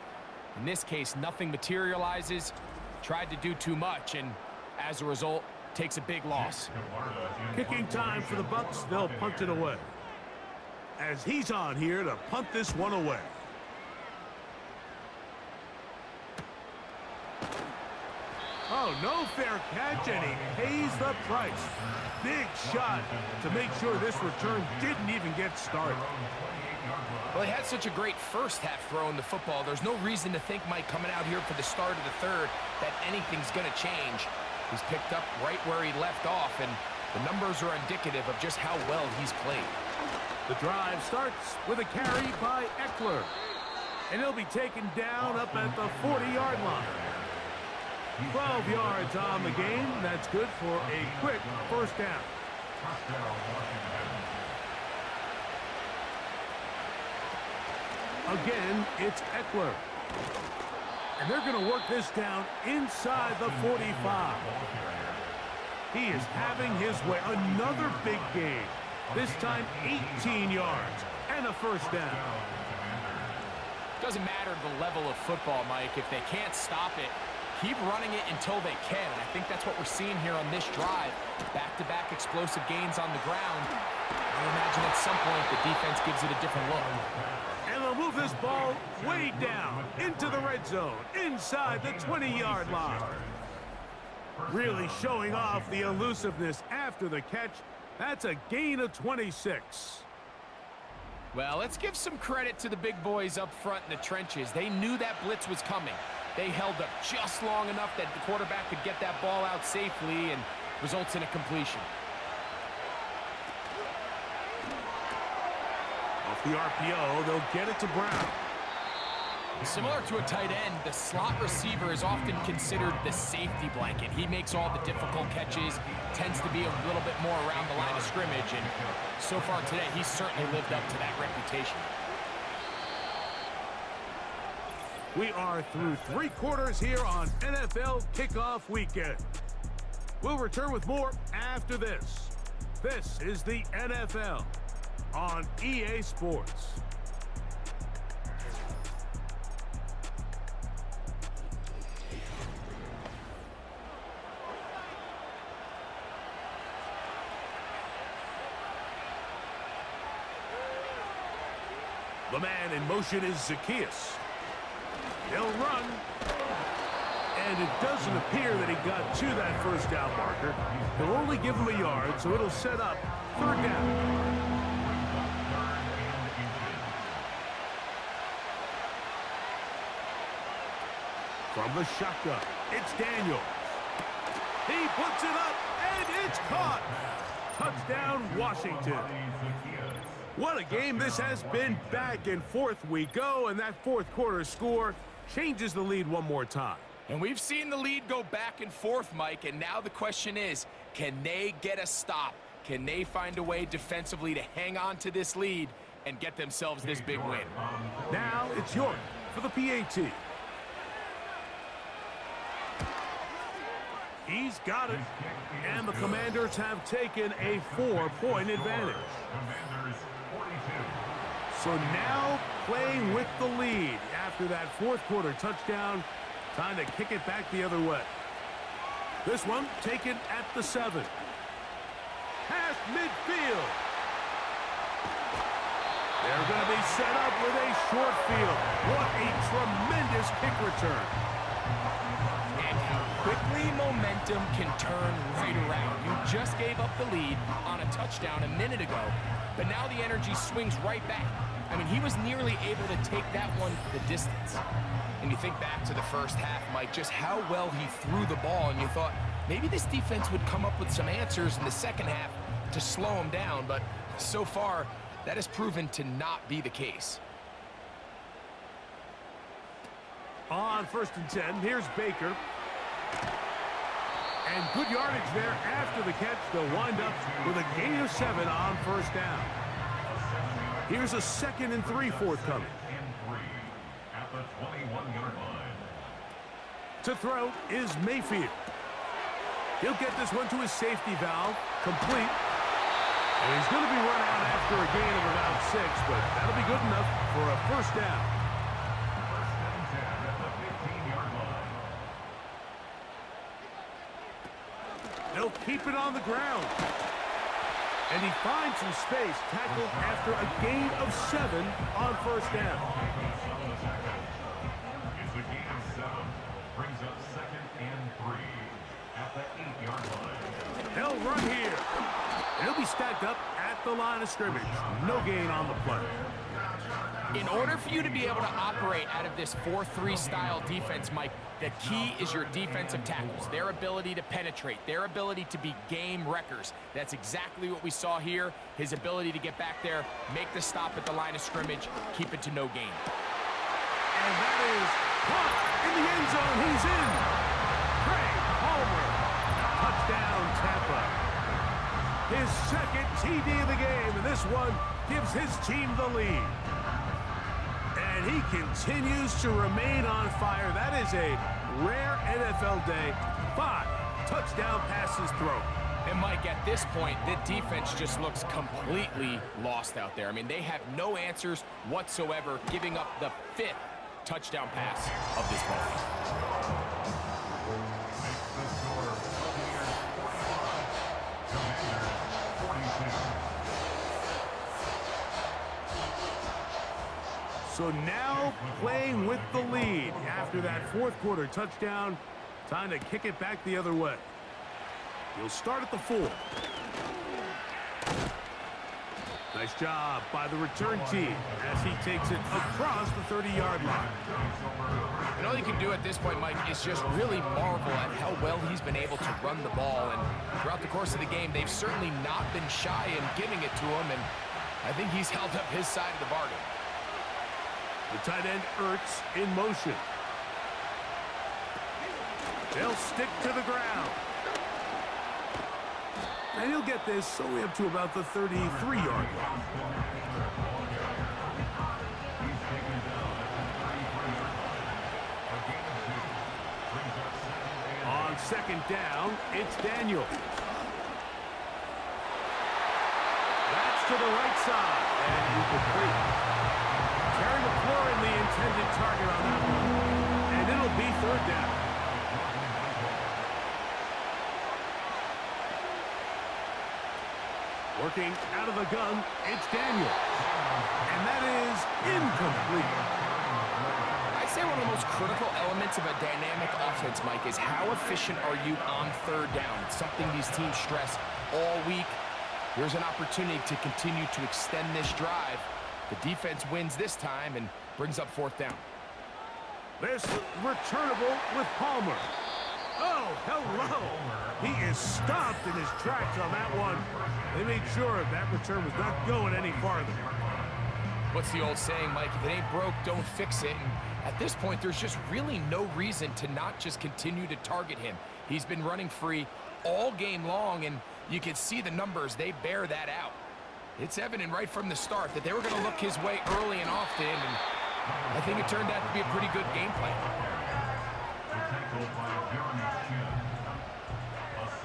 In this case, nothing materializes, tried to do too much, and as a result, takes a big loss. Kicking time for the Bucks. They'll punt it away. As he's on here to punt this one away. Oh, no fair catch, and he pays the price. Big shot to make sure this return didn't even get started. Well, he had such a great first half throwing the football. There's no reason to think, Mike, coming out here for the start of the third, that anything's going to change. He's picked up right where he left off, and the numbers are indicative of just how well he's played. The drive starts with a carry by Eckler, and he'll be taken down up at the 40-yard line. 12 yards on the game. That's good for a quick first down. Again, it's Eckler. And they're going to work this down inside the 45. He is having his way. Another big game. This time 18 yards and a first down. Doesn't matter the level of football, Mike. If they can't stop it, keep running it until they can. And I think that's what we're seeing here on this drive. Back-to-back explosive gains on the ground. I imagine at some point the defense gives it a different look. And they'll move this ball way down into the red zone, inside the 20-yard line. Really showing off the elusiveness after the catch. That's a gain of 26. Well, let's give some credit to the big boys up front in the trenches. They knew that blitz was coming. They held up just long enough that the quarterback could get that ball out safely and results in a completion. Off the RPO, they'll get it to Brown. Similar to a tight end, the slot receiver is often considered the safety blanket. He makes all the difficult catches, tends to be a little bit more around the line of scrimmage, and so far today, he's certainly lived up to that reputation. We are through 3 quarters here on NFL Kickoff Weekend. We'll return with more after this. This is the NFL on EA Sports. The man in motion is Zacchaeus. He'll run. And it doesn't appear that he got to that first down marker. He'll only give him a yard, so it'll set up third down. From the shotgun, it's Daniels. He puts it up, and it's caught. Touchdown, Washington. What a game this has been. Back and forth we go, and that fourth quarter score changes the lead one more time. And we've seen the lead go back and forth, Mike, and now the question is, can they get a stop? Can they find a way defensively to hang on to this lead and get themselves this big win? Now it's York for the PAT. He's got it. And the Commanders have taken a 4-point advantage. Commanders 42. So now playing with the lead after that fourth quarter touchdown. Time to kick it back the other way. This one taken at the 7. Past midfield. They're going to be set up with a short field. What a tremendous kick return. And how quickly momentum can turn right around. You just gave up the lead on a touchdown a minute ago, but now the energy swings right back. I mean, he was nearly able to take that one the distance. And you think back to the first half, Mike, just how well he threw the ball, and you thought maybe this defense would come up with some answers in the second half to slow him down, but so far, that has proven to not be the case. On 1st and 10, here's Baker. And good yardage there after the catch. They'll wind up with a gain of 7 on 1st down. Here's a 2nd and 3 forthcoming. At the 21-yard line. To throw is Mayfield. He'll get this one to his safety valve. Complete. And he's going to be run out after a gain of about 6, but that'll be good enough for a 1st down. 1st and 10 at the 15-yard line. They'll keep it on the ground. And he finds some space, tackled after a gain of 7 on 1st down. It's a gain of 7. Brings up 2nd and 3 at the 8-yard line. They'll run here. He'll be stacked up at the line of scrimmage. No gain on the play. In order for you to be able to operate out of this 4-3 style defense, Mike, the key is your defensive tackles, their ability to penetrate, their ability to be game wreckers. That's exactly what we saw here. His ability to get back there, make the stop at the line of scrimmage, keep it to no gain. And that is caught in the end zone. He's in. Craig Palmer. Touchdown, Tampa. His 2nd TD of the game, and this one gives his team the lead. And he continues to remain on fire. That is a rare NFL day. 5 touchdown passes thrown. And Mike, at this point, the defense just looks completely lost out there. I mean, they have no answers whatsoever, giving up the 5th touchdown pass of this ball. Makes the score Buccaneers 45. Commanders 42. So now playing with the lead after that fourth quarter touchdown. Time to kick it back the other way. He'll start at the 4. Nice job by the return team as he takes it across the 30-yard line. And all you can do at this point, Mike, is just really marvel at how well he's been able to run the ball. And throughout the course of the game, they've certainly not been shy in giving it to him. And I think he's held up his side of the bargain. The tight end Ertz in motion. They'll stick to the ground. And he'll get this only up to about the 33-yard line. On 2nd down, it's Daniel. That's to the right side, and incomplete. Terry McLaurin, the intended target on that one, and it'll be 3rd down. Working out of the gun, it's Daniel. And that is incomplete. I'd say one of the most critical elements of a dynamic offense, Mike, is how efficient are you on 3rd down? It's something these teams stress all week. Here's an opportunity to continue to extend this drive. The defense wins this time and brings up 4th down. This returnable with Palmer. Oh, hello. He is stopped in his tracks on that one. They made sure that return was not going any farther. What's the old saying, Mike? If it ain't broke, don't fix it. And at this point, there's just really no reason to not just continue to target him. He's been running free all game long, and you can see the numbers. They bear that out. It's evident right from the start that they were going to look his way early and often, and I think it turned out to be a pretty good game plan.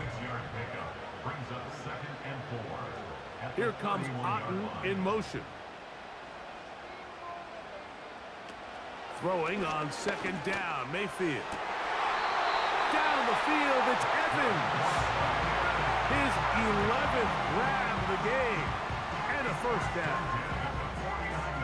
6-yard pickup brings up 2nd and 4. Here comes Otten in motion. Throwing on 2nd down, Mayfield. Down the field, it's Evans. His 11th grab of the game. And a first down.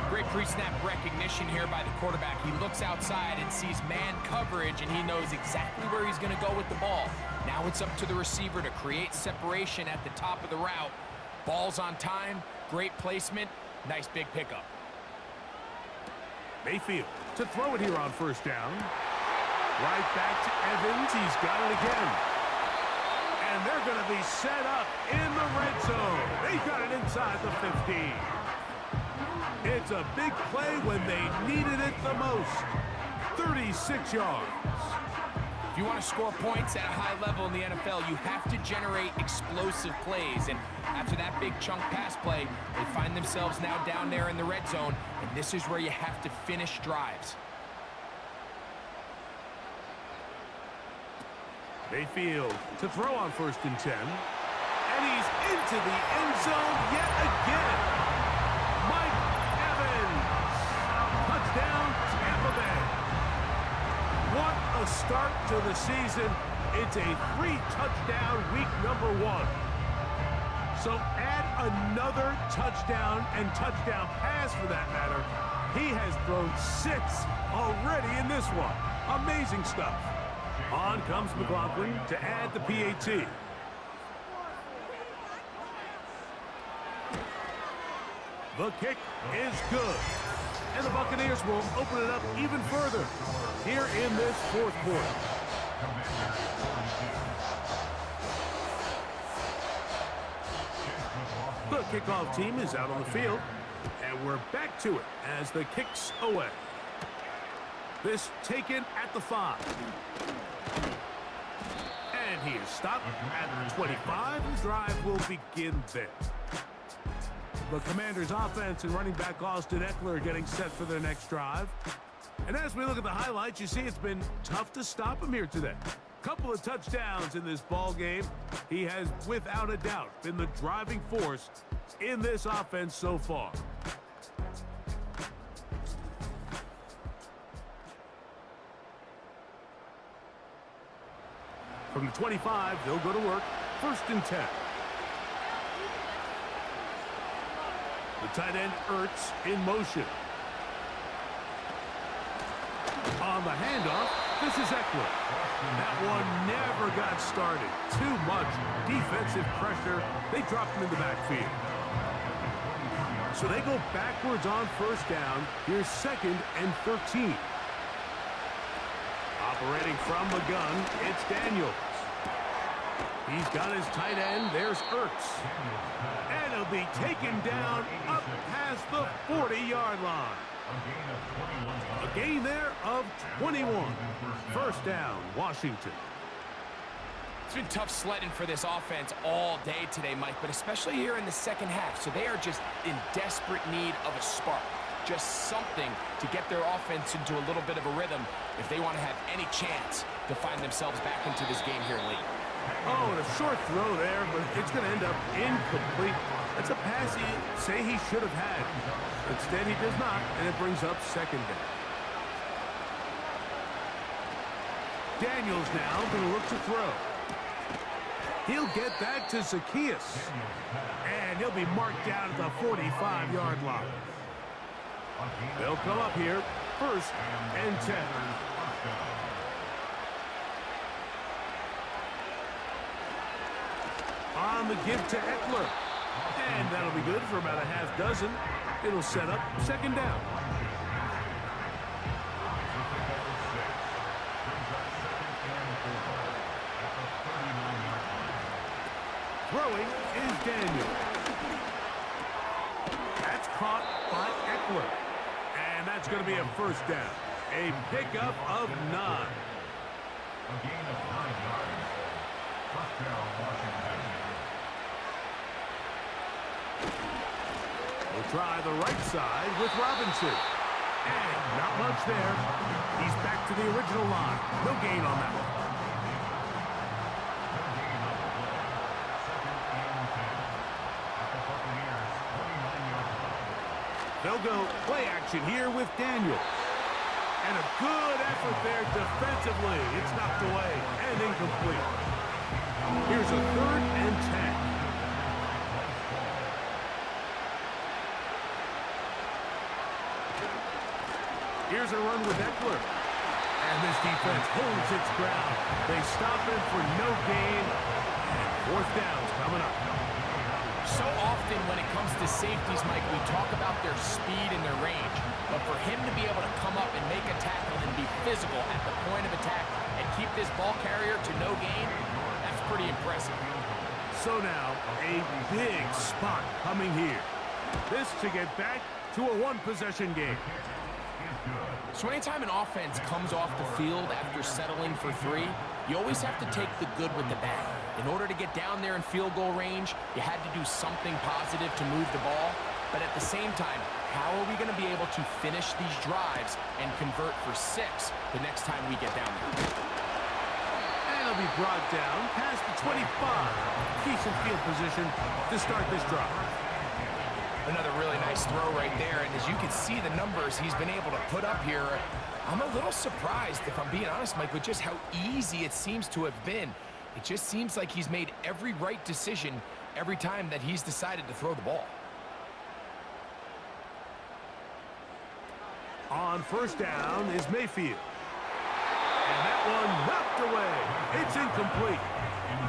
Great pre-snap recognition here by the quarterback. He looks outside and sees man coverage, and he knows exactly where he's going to go with the ball. Now it's up to the receiver to create separation at the top of the route. Ball's on time, great placement, nice big pickup. Mayfield to throw it here on 1st down. Right back to Evans. He's got it again. And they're going to be set up in the red zone. They got it inside the 15. It's a big play when they needed it the most. 36 yards. If you want to score points at a high level in the NFL, you have to generate explosive plays. And after that big chunk pass play, they find themselves now down there in the red zone. And this is where you have to finish drives. Mayfield to throw on 1st and 10. And he's into the end zone yet again. Mike Evans. Touchdown, Tampa Bay. What a start to the season. It's a 3-touchdown week number 1. So add another touchdown and touchdown pass for that matter. He has thrown 6 already in this one. Amazing stuff. On comes McLaughlin to add the PAT. The kick is good. And the Buccaneers will open it up even further here in this 4th quarter. The kickoff team is out on the field. And we're back to it as the kick's away. This taken at the 5. And he is stopped at 25. The drive will begin there. The Commanders' offense and running back Austin Eckler are getting set for their next drive. And as we look at the highlights, you see it's been tough to stop him here today. Couple of touchdowns in this ball game. He has, without a doubt, been the driving force in this offense so far. From the 25, they'll go to work. 1st and 10. The tight end, Ertz, in motion. On the handoff, this is Eckler. That one never got started. Too much defensive pressure. They dropped him in the backfield. So they go backwards on 1st down. Here's 2nd and 13. Operating from the gun, it's Daniels. He's got his tight end. There's Ertz. And he'll be taken down up past the 40-yard line. A gain there of 21. 1st down, Washington. It's been tough sledding for this offense all day today, Mike, but especially here in the 2nd half. So they are just in desperate need of a spark. Just something to get their offense into a little bit of a rhythm if they want to have any chance to find themselves back into this game here late. Oh, and a short throw there, but it's going to end up incomplete. That's a pass he'd say he should have had. Instead, he does not, and it brings up 2nd down. Daniels now going to look to throw. He'll get that to Zacchaeus. And he'll be marked down at the 45-yard line. They'll come up here, 1st and 10. On the give to Eckler. And that'll be good for about a half dozen. It'll set up 2nd down. Throwing is Daniel. That's caught by Eckler. And that's going to be a 1st down. A pickup of 9. A gain of 9 yards. 1st down, Washington. We'll try the right side with Robinson. And not much there. He's back to the original line. No gain on that one. They'll go play action here with Daniels. And a good effort there defensively. It's knocked away and incomplete. Here's a 3rd and 10. Here's a run with Eckler. And this defense holds its ground. They stop him for no gain. And 4th down's coming up. So often when it comes to safeties, Mike, we talk about their speed and their range. But for him to be able to come up and make a tackle and be physical at the point of attack and keep this ball carrier to no gain, that's pretty impressive. So now, a big spot coming here. This to get back to a 1-possession game. So anytime an offense comes off the field after settling for 3, you always have to take the good with the bad. In order to get down there in field goal range, you had to do something positive to move the ball. But at the same time, how are we going to be able to finish these drives and convert for 6 the next time we get down there? And it'll be brought down past the 25. Decent field position to start this drive. Another really nice throw right there, and as you can see the numbers he's been able to put up here, I'm a little surprised, if I'm being honest, Mike, with just how easy it seems to have been. It just seems like he's made every right decision every time that he's decided to throw the ball. On 1st down is Mayfield. And that one knocked away. It's incomplete.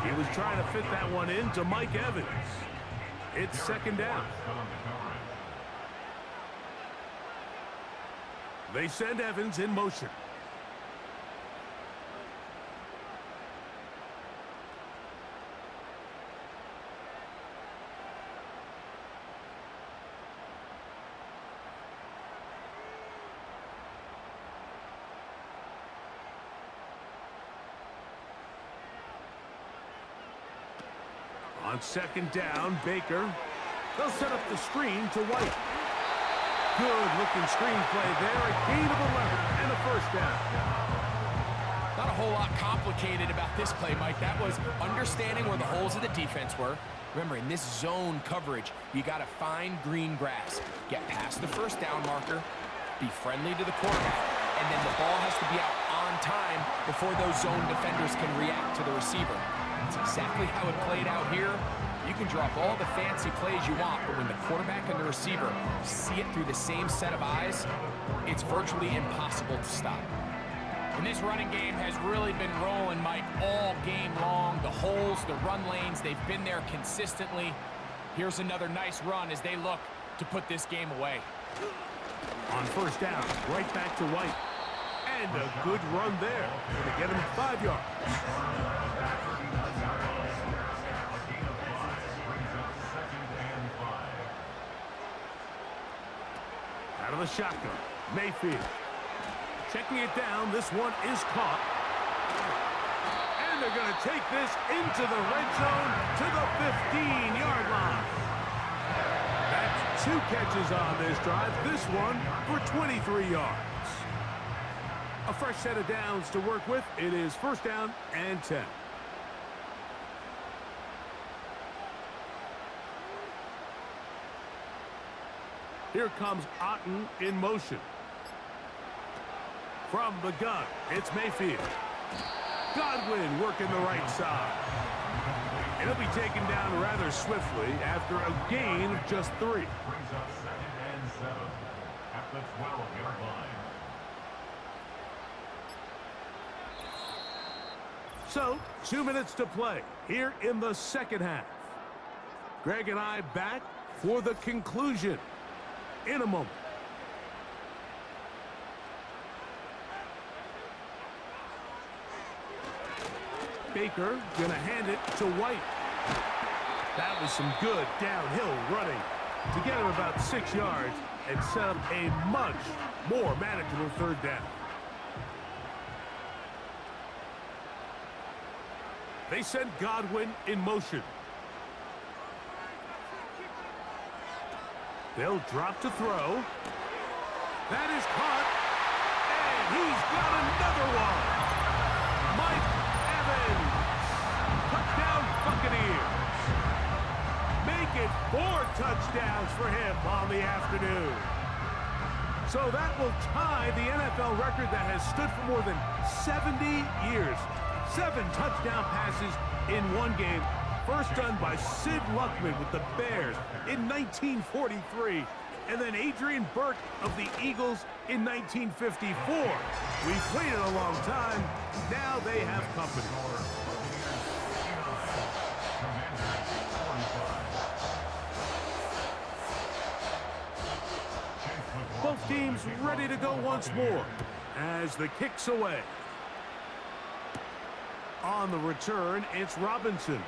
He was trying to fit that one in to Mike Evans. It's 2nd down. They send Evans in motion. On 2nd down, Baker. They'll set up the screen to White. Good-looking screenplay there. A gain of 11 and a 1st down. Not a whole lot complicated about this play, Mike. That was understanding where the holes of the defense were. Remember, in this zone coverage, you got to find green grass. Get past the 1st down marker, be friendly to the quarterback, and then the ball has to be out on time before those zone defenders can react to the receiver. That's exactly how it played out here. You can drop all the fancy plays you want, but when the quarterback and the receiver see it through the same set of eyes, it's virtually impossible to stop. And this running game has really been rolling, Mike, all game long. The holes, the run lanes, they've been there consistently. Here's another nice run as they look to put this game away. On 1st down, right back to White. And a good run there. Going to get him 5 yards. Out of the shotgun, Mayfield. Checking it down, this one is caught. And they're going to take this into the red zone to the 15-yard line. That's 2 catches on this drive, this one for 23 yards. A fresh set of downs to work with. It is 1st down and 10. Here comes Otten in motion. From the gun, it's Mayfield. Godwin working the right side. And he'll be taken down rather swiftly after a gain of just 3. Brings up 2nd and 7 at the 12-yard line. So, 2 minutes to play here in the 2nd half. Greg and I back for the conclusion in a moment. Baker gonna hand it to White. That was some good downhill running to get him about 6 yards and set up a much more manageable 3rd down. They send Godwin in motion. They'll drop to throw. That is caught. And he's got another one. Mike Evans. Touchdown Buccaneers. Make it 4 touchdowns for him on the afternoon. So that will tie the NFL record that has stood for more than 70 years. 7 touchdown passes in one game. First done by Sid Luckman with the Bears in 1943. And then Adrian Burke of the Eagles in 1954. We've waited a long time. Now they have company. Both teams ready to go once more as the kick's away. On the return, it's Robinson.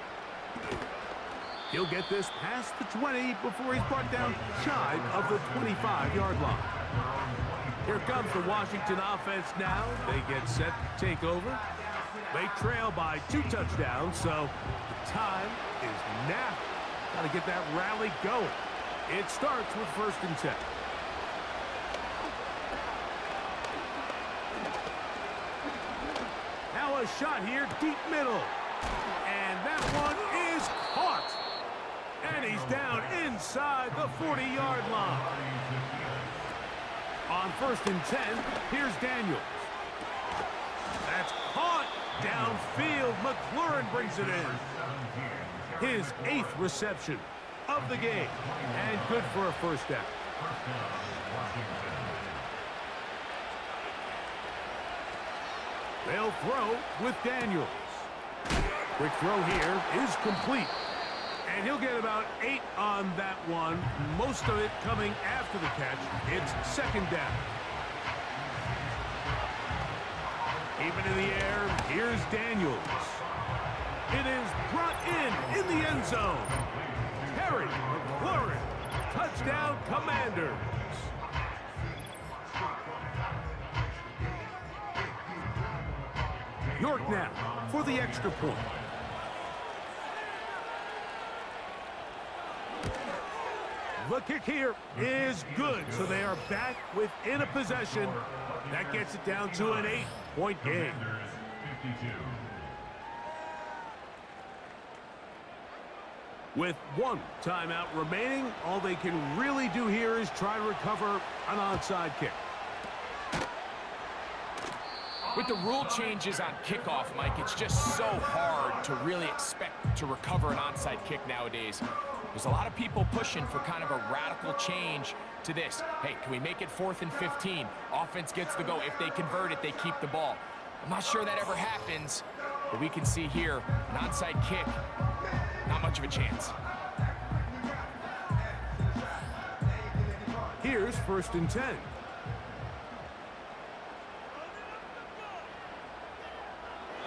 He'll get this past the 20 before he's brought down shy of the 25-yard line. Here comes the Washington offense now. They get set to take over. They trail by 2 touchdowns, so the time is now. Got to get that rally going. It starts with 1st and 10. Now a shot here, deep middle. And that one is caught. And he's down inside the 40-yard line. On 1st and 10, here's Daniels. That's caught downfield. McLaurin brings it in. His 8th reception of the game. And good for a 1st down. They'll throw with Daniels. Quick throw here is complete. And he'll get about 8 on that one. Most of it coming after the catch. It's 2nd down. Keep it in the air. Here's Daniels. It is brought in the end zone. Terry McLaurin. Touchdown, Commanders. York now for the extra point. The kick here is good, so they are back within a possession. That gets it down to an 8-point game. With 1 timeout remaining, all they can really do here is try to recover an onside kick. With the rule changes on kickoff, Mike, it's just so hard to really expect to recover an onside kick nowadays. There's a lot of people pushing for kind of a radical change to this. Hey, can we make it 4th and 15? Offense gets the go. If they convert it, they keep the ball. I'm not sure that ever happens, but we can see here, an onside kick, not much of a chance. Here's 1st and 10.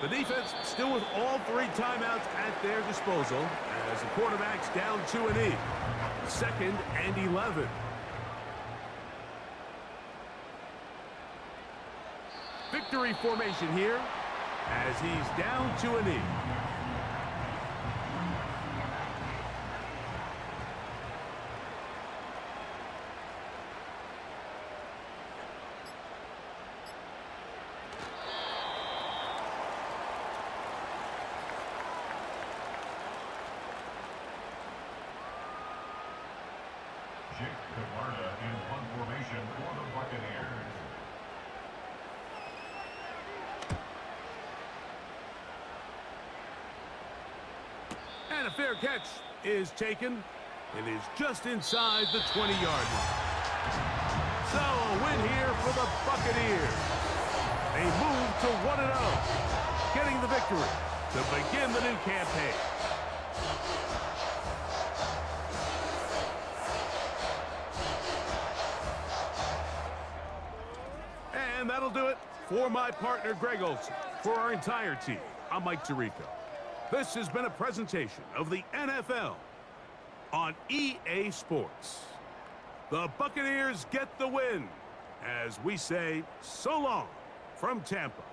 The defense still with all 3 timeouts at their disposal as the quarterback's down to an E. 2nd and 11. Victory formation here as he's down to an E. In one formation for the Buccaneers. And a fair catch is taken. It is just inside the 20-yard line. So a win here for the Buccaneers. They move to 1-0, getting the victory to begin the new campaign. And that'll do it for my partner, Greg Olson. For our entire team, I'm Mike Tirico. This has been a presentation of the NFL on EA Sports. The Buccaneers get the win as we say so long from Tampa.